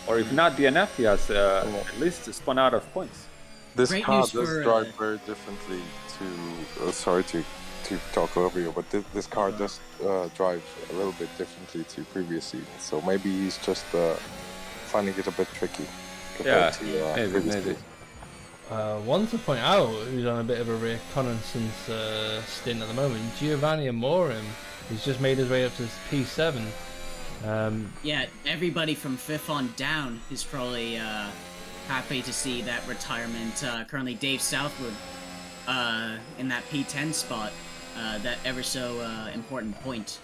or if not DNF, he has at least spun out of points. This Great car news does for, drive very differently to. Sorry to talk over you, but this car does drive a little bit differently to previous seasons. So maybe he's just finding it a bit tricky compared to maybe. One to point out, who's on a bit of a reconnaissance stint at the moment, Giovanni Amorim. He's just made his way up to P7. Yeah, everybody from 5th on down is probably happy to see that retirement. Currently, Dave Southwood in that P10 spot, that ever so important point.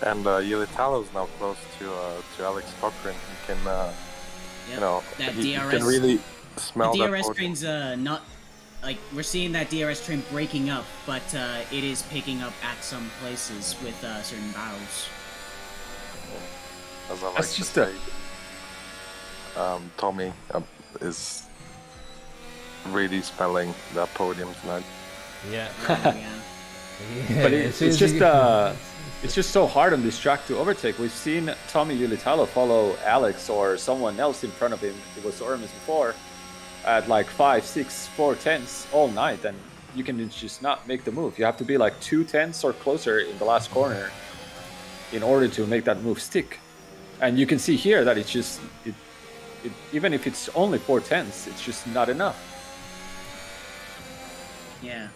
And Yelitalo's now close to Alex Cochrane. He can, you know, he can really smell the that. DRS train's not. Like, we're seeing that DRS train breaking up, but it is picking up at some places with certain battles. As I like That's to just say. Tommy is really smelling that podium tonight. Yeah. Yeah. But as soon it's as you just get- it's just so hard on this track to overtake. We've seen Tommy Yulitalo follow Alex or someone else in front of him. It was Ormus before at like 5, 6, 4 tenths all night, and you can just not make the move. You have to be like 2 tenths or closer in the last corner in order to make that move stick. And you can see here that it's just even if it's only 4 tenths, it's just not enough. Yeah.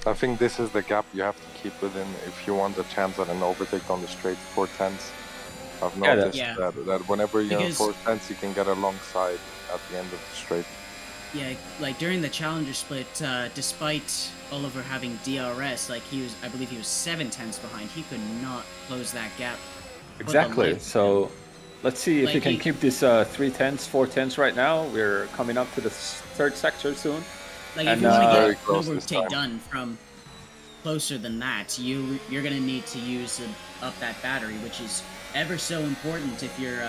I think this is the gap you have to keep within if you want a chance at an overtake on the straight 4 tenths. I've Yeah, noticed Yeah. that whenever you're in Because- 4 tenths, you can get a long side at the end of the straight. Yeah, like during the challenger split, despite Oliver having DRS, like I believe he was 7 tenths behind. He could not close that gap. for the Exactly. life of him. So let's see if Like we can he- keep this 3 tenths, 4 tenths right now. We're coming up to the third sector soon. Like And, if you want to very get close an this overtake time. done from closer than that, you're gonna need to use up that battery, which is ever so important if you're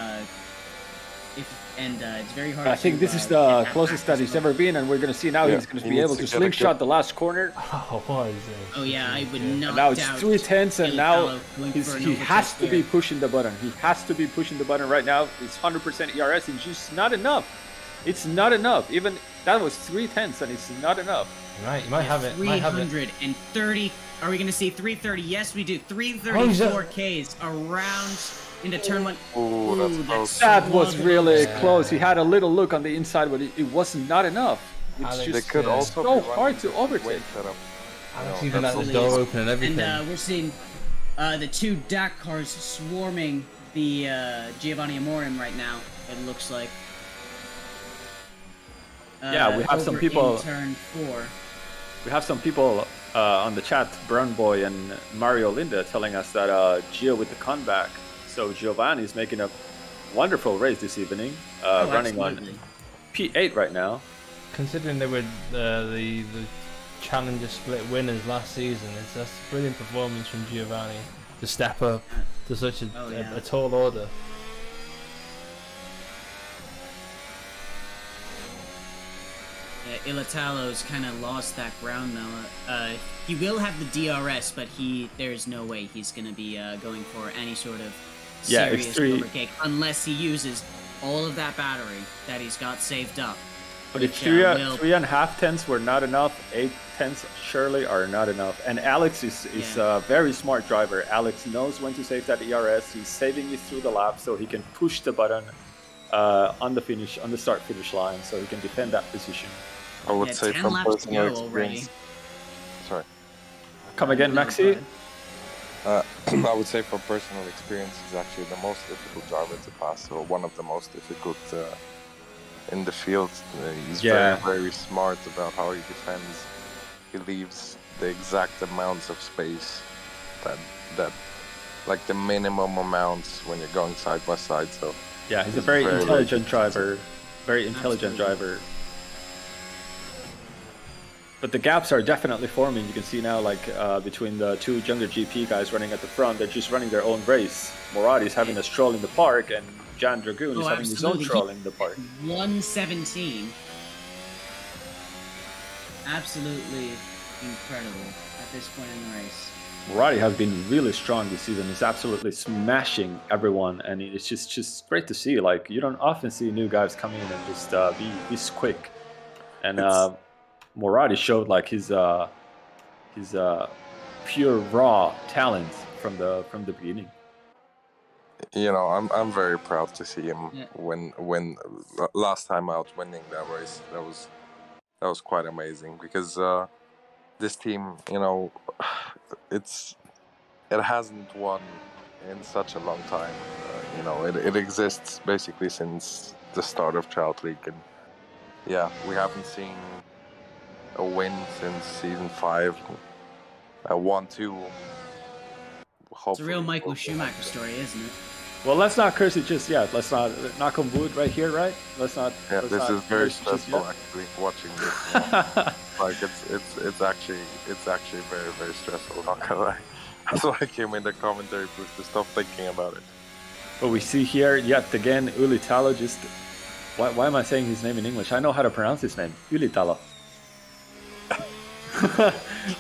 it's very hard. I think to, this is get the that closest back that as he's well. ever been, and we're going to see now Yeah, he's going to he be needs able to to get a slingshot good- the last corner. Oh, what is this? Oh yeah, I would Yeah. not And now it's doubt 3 tenths, and now Yulitalo going for an he has to overtake be there. pushing the button. He has to be pushing the button right now. It's 100% ERS. It's just not enough. It's not enough. Even that was 3 tenths, and it's not enough. Right, you might have it. Might have it. 330. Are we gonna see 330? Yes, we do. Oh, 334 Ks around into turn 1. Ooh, that's close. That was so really Yeah. close. He had a little look on the inside, but it was not enough. It's Alex, They just could Yeah. also so be hard running to with overtake. weight setup. Alex No, even that's had the really door is. open and everything. And we're seeing the 2 DAC cars swarming the Giovanni Amorim right now, it looks like. Yeah, we have some over people- in turn 4. We have some people on the chat, Brown Boy and Mario Linda, telling us that Gio with the comeback. So Giovanni's making a wonderful race this evening, running Absolutely. on P8 right now. Considering they were the Challenger split winners last season, that's a brilliant performance from Giovanni to step up to such Oh, yeah. a tall order. Yeah, Yulitalo's kind of lost that ground though. He will have the DRS, but there's no way he's going to be going for any sort of Yeah, serious X3 overtake unless he uses all of that battery that he's got saved up. But if which, 3.5 tenths were not enough, 8 tenths surely are not enough. And Alex is Yeah. a very smart driver. Alex knows when to save that ERS. He's saving it through the lap so he can push the button on the start-finish line, so he can defend that position. I would Yeah, say 10 from laps to personal go experience. Sorry. Come again, No, Maxi? go ahead. I would say from personal experience, he's actually the most difficult driver to pass, or one of the most difficult in the field. He's Yeah. very, very smart about how he defends. He leaves the exact amounts of space that like the minimum amounts when you're going side by side. So Yeah, he's a He's very very, intelligent very driver. Very intelligent Absolutely. driver. But the gaps are definitely forming. You can see now, like, between the 2 younger GP guys running at the front, they're just running their own race. Morati's having a stroll in the park, and Jan Dragoon is Oh, having his own absolutely. stroll in the park. 117. Absolutely incredible at this point in the race. Morati has been really strong this season. He's absolutely smashing everyone, and it's just great to see. Like, you don't often see new guys come in and just be this quick. And Morati showed like his pure raw talent from the beginning. you know, I'm very proud to see him Yeah. win last time out, winning that race. That was quite amazing because this team, you know, it hasn't won in such a long time. You know, it exists basically since the start of Child League, and yeah, we haven't seen a win since season 5. 1-2. It's a real Michael Schumacher story, isn't it? Well, let's not curse it just yet. Let's not knock on wood right here, right? Let's not. Yeah, let's this not is very curse just stressful yet. actually watching this. Like it's actually very, very stressful. Not gonna lie. That's why I came in the commentary booth to stop thinking about it. But we see here yet again Ylitalo just. Why am I saying his name in English? I know how to pronounce his name. Ylitalo.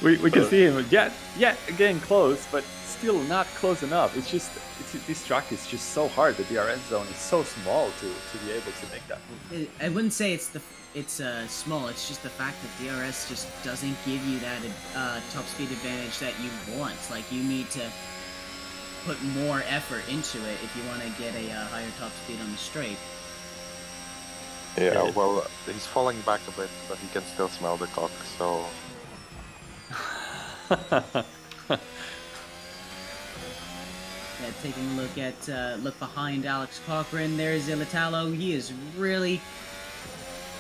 we can see him yet again close, but still not close enough. This track is just so hard. The DRS zone is so small to be able to make that move. I wouldn't say it's small. It's just the fact that DRS just doesn't give you that top speed advantage that you want. Like, you need to put more effort into it if you want to get a higher top speed on the straight. Yeah, well, he's falling back a bit, but he can still smell the cock, so... Yeah, taking a look at look behind Alex Cochran. There's Ylitalo. He is really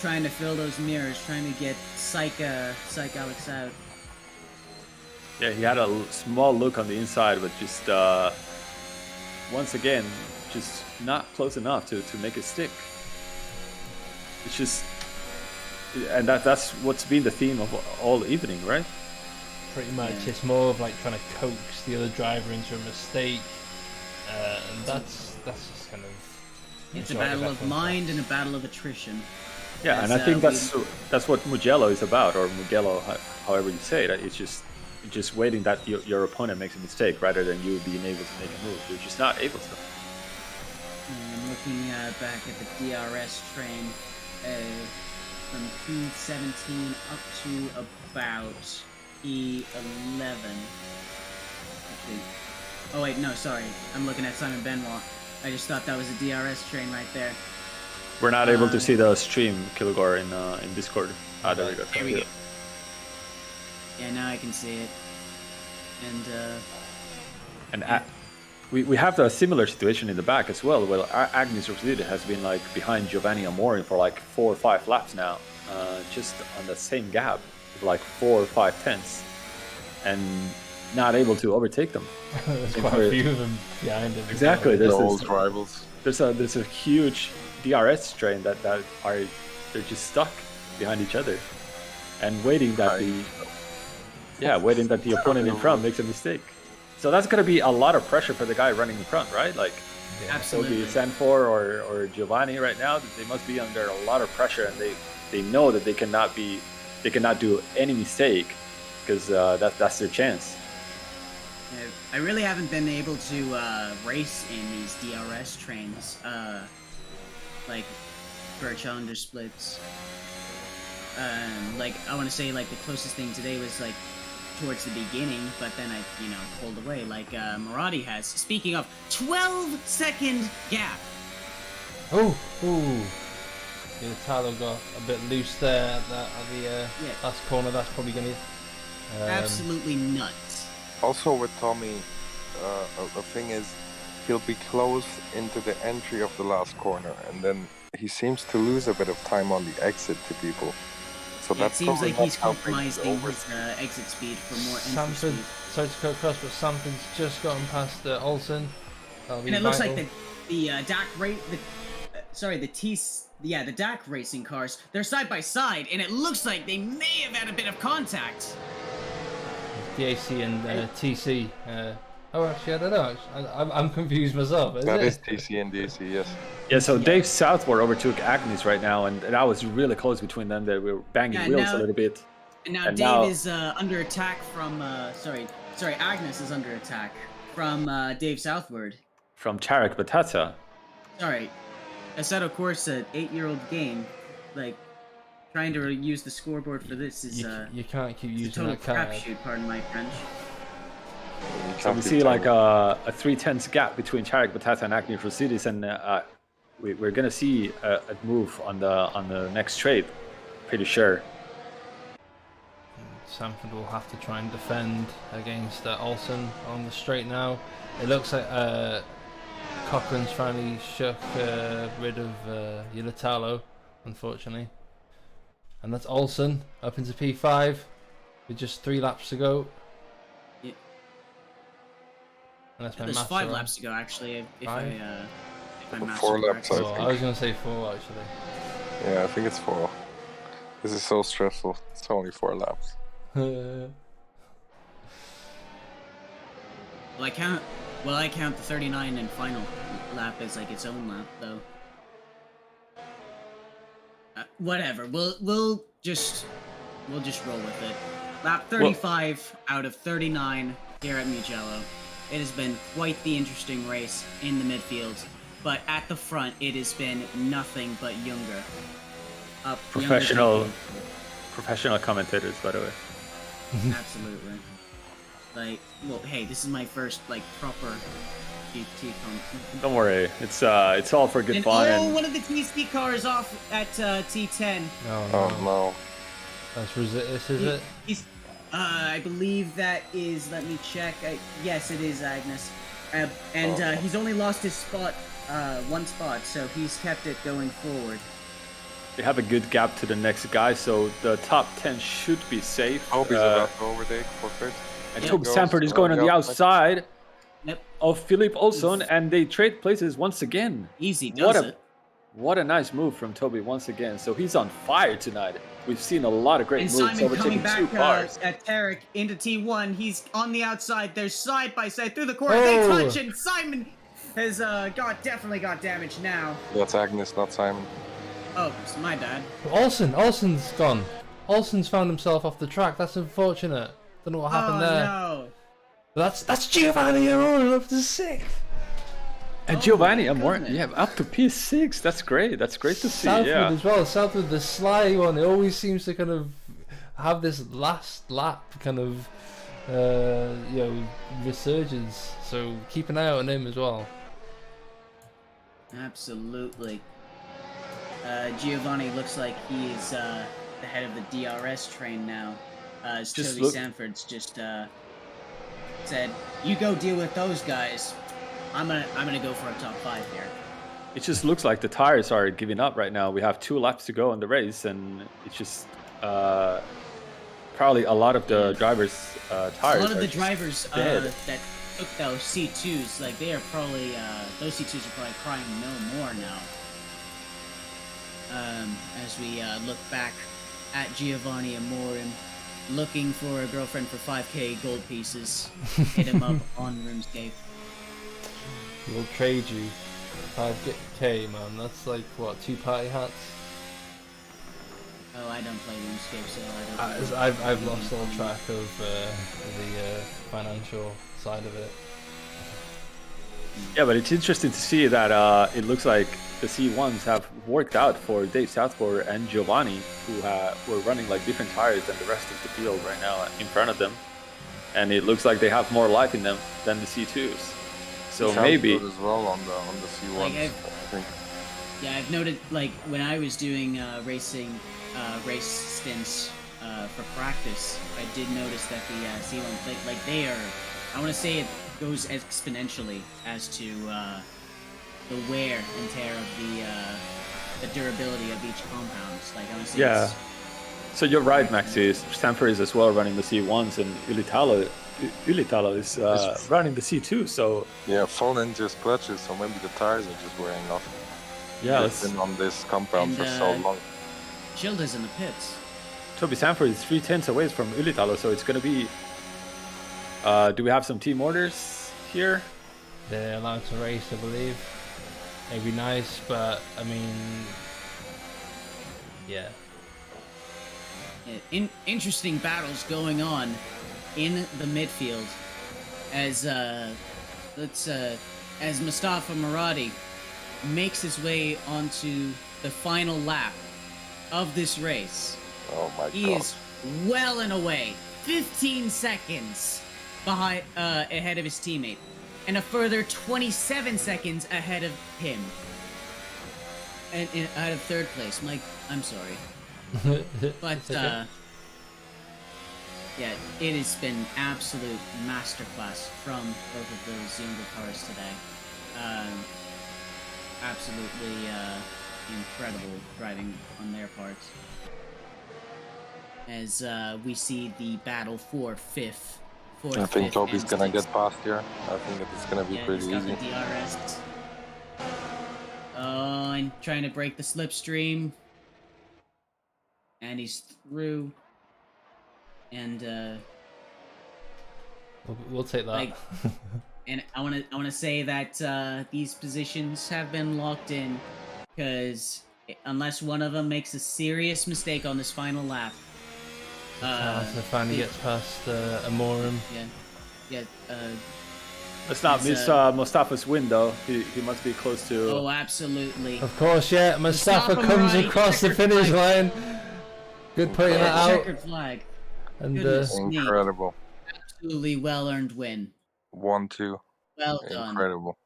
trying to fill those mirrors, trying to get Psych Alex out. Yeah, he had a small look on the inside, but just once again, just not close enough to make it stick. It's just, and that's what's been the theme of all evening, right? Pretty much. Yeah. It's more of like trying to coax the other driver into a mistake, and that's just kind of. It's a battle of mind and a battle of attrition. Yeah, and I think that's what Mugello is about, or Mugello, however you say it. It's just waiting that your opponent makes a mistake rather than you being able to make a move. You're just not able to. I'm looking back at the DRS train from P17 up to about P11. Actually, oh wait, no, sorry. I'm looking at Simon Benoit. I just thought that was a DRS train right there. We're not able to see the stream, Kilgore, in Discord. Ah, there we go. There we go. Yeah, now I can see it. And we have a similar situation in the back as well. Well, Agnes Rosita has been like behind Giovanni Amori for like 4 or 5 laps now, just on the same gap, like 4 or 5 tenths, and not able to overtake them. There's quite a few of them behind him. Exactly. They're old rivals. There's a huge DRS train that they're just stuck behind each other, and waiting that the opponent in front makes a mistake. So that's going to be a lot of pressure for the guy running in front, right? Like, absolutely. so be Sanfor or Giovanni right now, they must be under a lot of pressure, and they know that they cannot do any mistake, because that's their chance. Yeah, I really haven't been able to race in these DRS trains, like for challenger splits. Like, I want to say, like, the closest thing today was like towards the beginning, but then I, pulled away, like Maradi has. Speaking of, 12-second gap. Oh, Ylitalo got a bit loose there at the last corner. That's probably going to Absolutely nuts. Also with Tommy, the thing is, he'll be close into the entry of the last corner, and then he seems to lose a bit of time on the exit to people. So Yeah, it seems like he's compromising compromising his exit speed for more entry speed. Sorry to cut across, but Sanford's just gotten past Olsen. And it looks like the DAC racing cars, they're side by side, and it looks like they may have had a bit of contact. DAC and TC. Actually, I don't know. I'm confused myself. That is TC and DAC, yes. Yeah, so Dave Southward overtook Agnes right now, and that was really close between them. They were banging wheels a little bit. And now Dave is under attack from, Agnes is under attack from Dave Southward. From Tarek Batata. Sorry, Assetto Corsa, 8-year-old game, like, trying to use the scoreboard for this is you can't keep using total that card. crapshoot, pardon my French. So we see like a 3/10 gap between Tarek Batata and Agnes Rosidis, and we're gonna see a move on the next straight, pretty sure. Sanford will have to try and defend against Olsen on the straight now. It looks like Cochran's finally shook rid of Ylitalo, unfortunately. And that's Olsen up into P5 with just 3 laps to go. Yeah. And that's my There's maths 5 are laps to go, actually, if I'm not 4 laps, I I think. was going to say 4, actually. Yeah, I think it's 4. This is so stressful. It's only 4 laps. Well, Well, I count the 39 and final lap as like its own lap, though. Whatever. We'll just roll with it. Lap 35 out of 39 here at Mugello. It has been quite the interesting race in the midfield, but at the front, it has been nothing but younger. Professional commentators, by the way. Absolutely. Like, well, hey, this is my first like proper GT comment. Don't worry, it's all for good And fun. oh, And one of the TC cars off at T10. Oh no. That's this is it? He's, I believe that is. Let me check. Yes, it is Agnes. And he's only lost his spot, one spot, so he's kept it going forward. they have a good gap to the next guy, so the top 10 should be safe. Toby's about to overtake for fifth. And Yep. Toby Sanford is going on the outside Yep. of Philippe Olsson, and they trade places once again. Easy does it. What a nice move from Toby once again. So he's on fire tonight. We've seen a lot of great And moves Simon coming overtaking two back cars. at Tarek into T1. He's on the outside. They're side by side through the corner. Oh. They touch, and Simon has definitely got damage now. That's Agnes, not Simon. Oh, it's my bad. Olsen's gone. Olsen's found himself off the track. That's unfortunate. Don't know what happened there. No. That's Giovanni Aurora up to 6th. And Oh Giovanni, my I'm more, goodness. yeah, up to P6. That's great. That's great to see. Southwood Yeah. as well. Southwood, the sly one. It always seems to kind of have this last lap kind of resurgence. So keep an eye out on him as well. Absolutely. Giovanni looks like he is the head of the DRS train now. As Just Toby look- Sanford's just said, "You go deal with those guys. I'm gonna go for a top 5 here." It just looks like the tires are giving up right now. We have 2 laps to go in the race, and it's just probably a lot of the drivers' tires. A lot of are the just drivers dead. that took those C2s, like they are probably those C2s are probably crying no more now. As we look back at Giovanni Amorim, looking for a girlfriend for 5k gold pieces, hit him up on RuneScape. We'll trade you 5k, man. That's like what, 2 party hats? Oh, I don't play RuneScape, so I don't. know. I've lost all track of the financial side of it. Yeah, but it's interesting to see that it looks like the C1s have worked out for Dave Southport and Giovanni, who were running like different tires than the rest of the field right now in front of them. And it looks like they have more life in them than the C2s. So Sounds maybe good as well on the C1. Like, I think. Yeah, I've noted, like, when I was doing race stints for practice, I did notice that the C1, like they are, I want to say it goes exponentially as to the wear and tear of the durability of each compound. Like, I want to say Yeah. it's, So you're right, Maxi. Stanford is as well running the C1s, and Ulitalo is running the C2. So Yeah, full ninjas clutches, so maybe the tires are just wearing off. yeah, They've let's, been on this compound And, for so long. Childa's in the pits. Toby Sanford is 3/10 away from Ulitalo, so it's going to be. Do we have some team orders here? They're allowed to race, I believe. It'd be nice, but I mean, yeah. Interesting battles going on in the midfield as as Mustafa Maradi makes his way onto the final lap of this race. Oh my He god. is well and away 15 seconds behind ahead of his teammate, and a further 27 seconds ahead of him, and out of third place. Mike, I'm sorry. But It's okay. yeah, it has been absolute masterclass from both of those younger cars today. Absolutely incredible driving on their parts. As we see the battle for fifth. I think fifth, Toby's and gonna sixth. get past here. I think that it's gonna be Yeah, pretty he's got easy. the DRS. Oh, and trying to break the slipstream. And he's through. And We'll take that. like And I want to say that these positions have been locked in because unless one of them makes a serious mistake on this final lap, Tata finally the- gets past Amorum. yeah. Let's not It's, miss Mustafa's win though. He must be close to. Oh, absolutely. Of course, yeah. Mustafa comes Maradi, across the checkered finish flag. line. Good putting that out. Checkered flag. And Goodness me. Incredible. Absolutely well-earned win. 1-2. Well done. Incredible.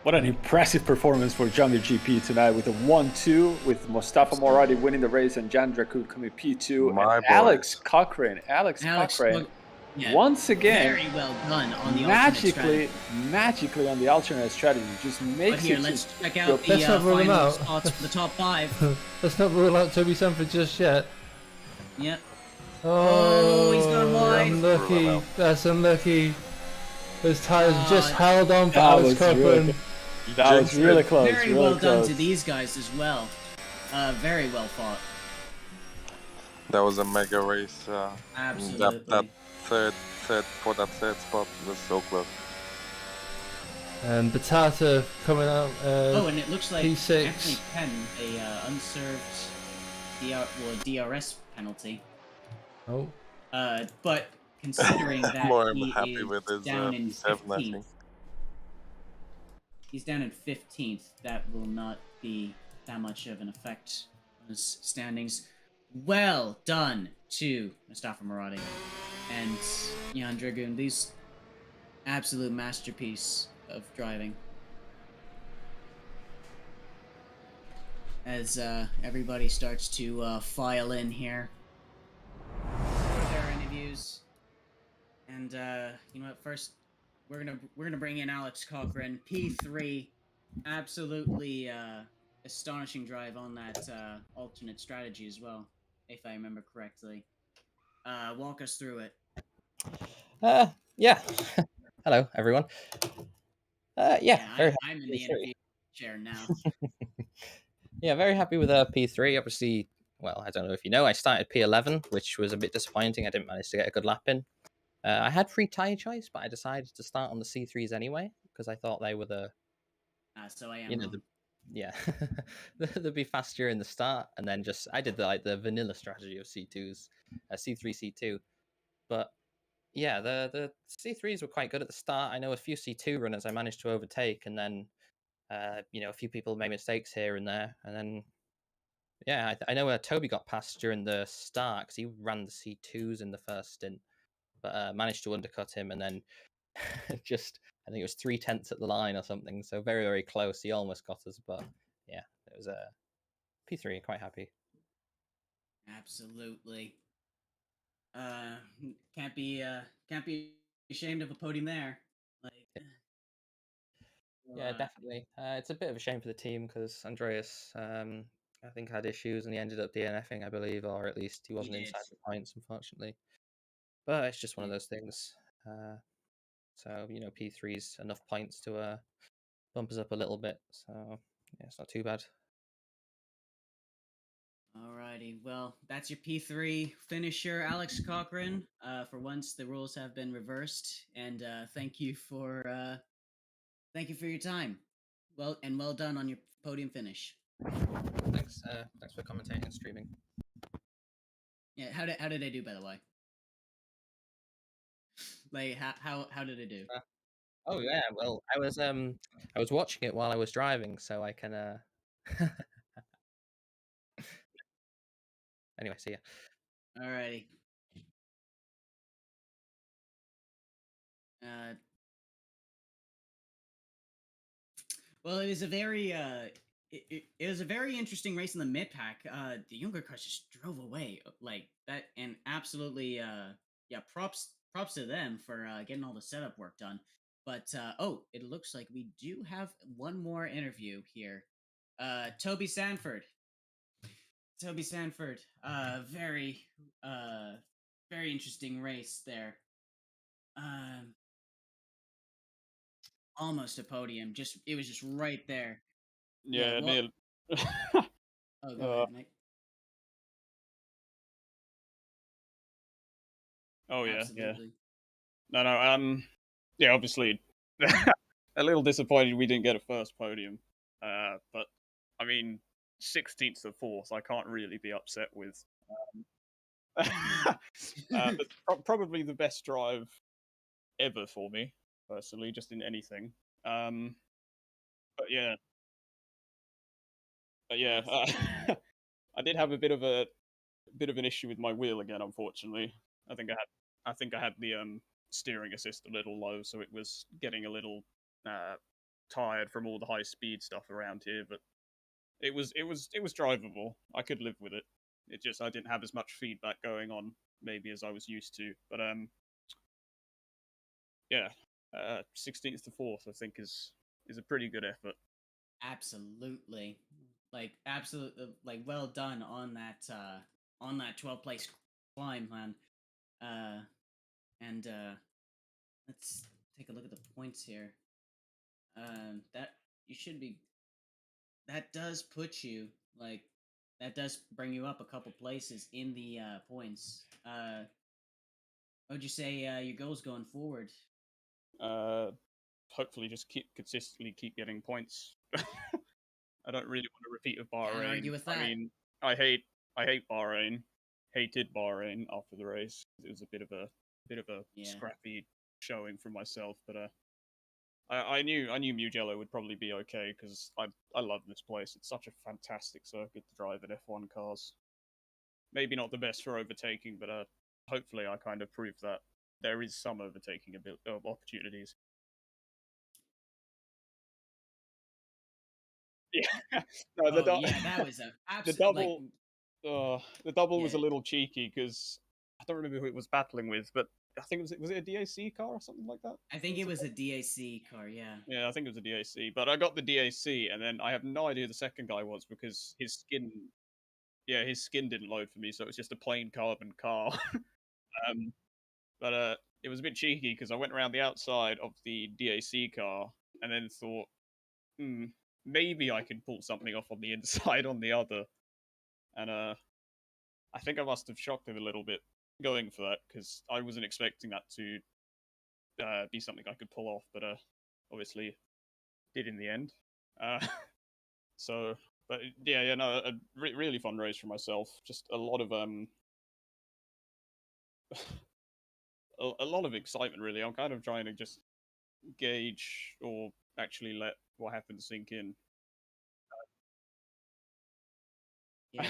What an impressive performance for Jungle GP tonight with a 1-2, with Mustafa Moradi winning the race and Jan Drakud coming P2. My and boy. Alex Cochrane, Yeah, once again, very well done on the magically on the alternate strategy, just makes But here, it. let's check out the Let's not rule him final out. spots for the top 5. Let's not rule out Toby Sanford just yet. Yep. Oh, he's gone wide. Unlucky. That's unlucky. His tires just held on for That Alex was Cochran. really- That was really close. Very really well done close. to these guys as well. Very well fought. That was a mega race. Absolutely. That third spot was so close. And Batata coming out. Oh, and it looks like P6. Anthony Penn, a unserved DRS penalty. Oh, But considering that More he happy is with his down in P7, I 15th, think. he's down in 15th. That will not be that much of an effect on his standings. Well done to Mustafa Moradi and Jan Dragoon. These absolute masterpiece of driving. As everybody starts to file in here for their interviews, and you know what? First, we're gonna bring in Alex Cochran, P3, absolutely astonishing drive on that alternate strategy as well, if I remember correctly. Walk us through it. Yeah. Hello, everyone. Yeah, very I'm in happy the with interview chair now. yeah, very happy with P3. Obviously, well, I don't know if you know, I started P11, which was a bit disappointing. I didn't manage to get a good lap in. I had free tire choice, but I decided to start on the C3s anyway because I thought they were the, So I am you know, wrong. yeah, they'd be faster in the start, and then just I did the vanilla strategy of C2s, C3, C2, but yeah, the C3s were quite good at the start. I know a few C2 runners I managed to overtake, and then you know, a few people made mistakes here and there, and then yeah, I know Toby got past during the start because he ran the C2s in the first stint, but managed to undercut him, and then just I think it was 3/10 at the line or something, so very very close. He almost got us, but yeah, it was a P3. Quite happy. Absolutely. Can't be ashamed of a podium there. Like, Yeah, definitely. It's a bit of a shame for the team because Andreas, I think, had issues and he ended up DNFing, I believe, or at least he wasn't inside the points, unfortunately. But it's just one of those things. So, you know, P3's enough points to bump us up a little bit. So, yeah, it's not too bad. Alrighty, well, that's your P3 finisher, Alex Cochran. For once, the rules have been reversed, and thank you for your time. Well done on your podium finish. Thanks for commentating and streaming. Yeah, how did I do, by the way? Like, how did I do? Oh yeah, well, I was watching it while I was driving, so I can anyway, see ya. Alrighty. Well, it was a very it was a very interesting race in the mid pack. The younger cars just drove away like that, and absolutely yeah, props to them for getting all the setup work done. But oh, it looks like we do have one more interview here. Toby Sanford. Toby Sanford. Very very interesting race there. Almost a podium. It was just right there. Yeah, well- Neil. Oh, go ahead, Nick. Oh yeah, Absolutely. yeah. No. yeah, obviously, a little disappointed we didn't get a first podium. But I mean, 16th to 4th, I can't really be upset with. But probably the best drive ever for me, personally, just in anything. Um, but yeah, I did have a bit of an issue with my wheel again, unfortunately. I think I had the steering assist a little low, so it was getting a little uh, tired from all the high speed stuff around here. But it was drivable. I could live with it. It just I didn't have as much feedback going on maybe as I was used to. But yeah, 16th to 4th I think is a pretty good effort. Absolutely. Like absolutely like well done on that 12th place climb, man. And let's take a look at the points here. That you should be that does put you like that does bring you up a couple places in the points. What would you say your goals going forward? Hopefully just consistently keep getting points. I don't really want to repeat of Can't Bahrain. argue with I that. mean, I hate Bahrain. Hated Bahrain after the race. It was a bit of a Yeah. scrappy showing from myself, but I knew Mugello would probably be okay because I love this place. It's such a fantastic circuit to drive in F1 cars. Maybe not the best for overtaking, but hopefully I kind of proved that there is some overtaking opportunities. Yeah, no, Oh yeah, that was a the absolute like double the double was a yeah. little cheeky because I don't remember who it was battling with, but I think was it a DAC car or something like that? I think it was a DAC car, yeah. Yeah, I think it was a DAC, but I got the DAC, and then I have no idea who the second guy was because his skin didn't load for me, so it was just a plain carbon car. um, but it was a bit cheeky because I went around the outside of the DAC car and then thought, hmm, maybe I can pull something off on the inside on the other, and I think I must have shocked him a little bit going for that because I wasn't expecting that to be something I could pull off, but obviously did in the end. Uh, so, but yeah, no, a really fun race for myself. Just a lot of a lot of excitement. Really, I'm kind of trying to just gauge or actually let what happens sink in. Yeah.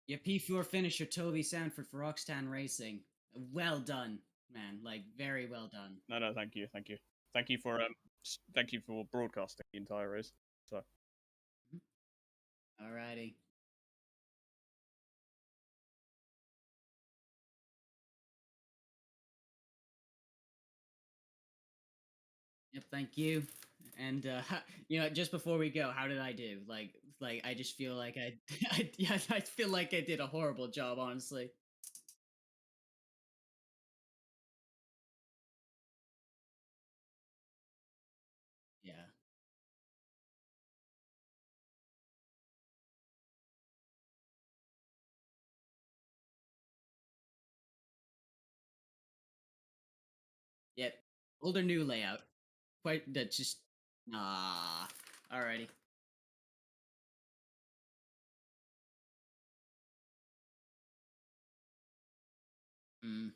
Your P4 finisher Toby Sanford for Roxtan Racing. Well done, man. Like very well done. No, thank you, thank you for broadcasting the entire race. So. Alrighty. Yep, thank you. And just before we go, how did I do? Like I just feel like I feel like I did a horrible job, honestly. Yeah. Yep. Old or new layout. Quite that just alrighty. Mm.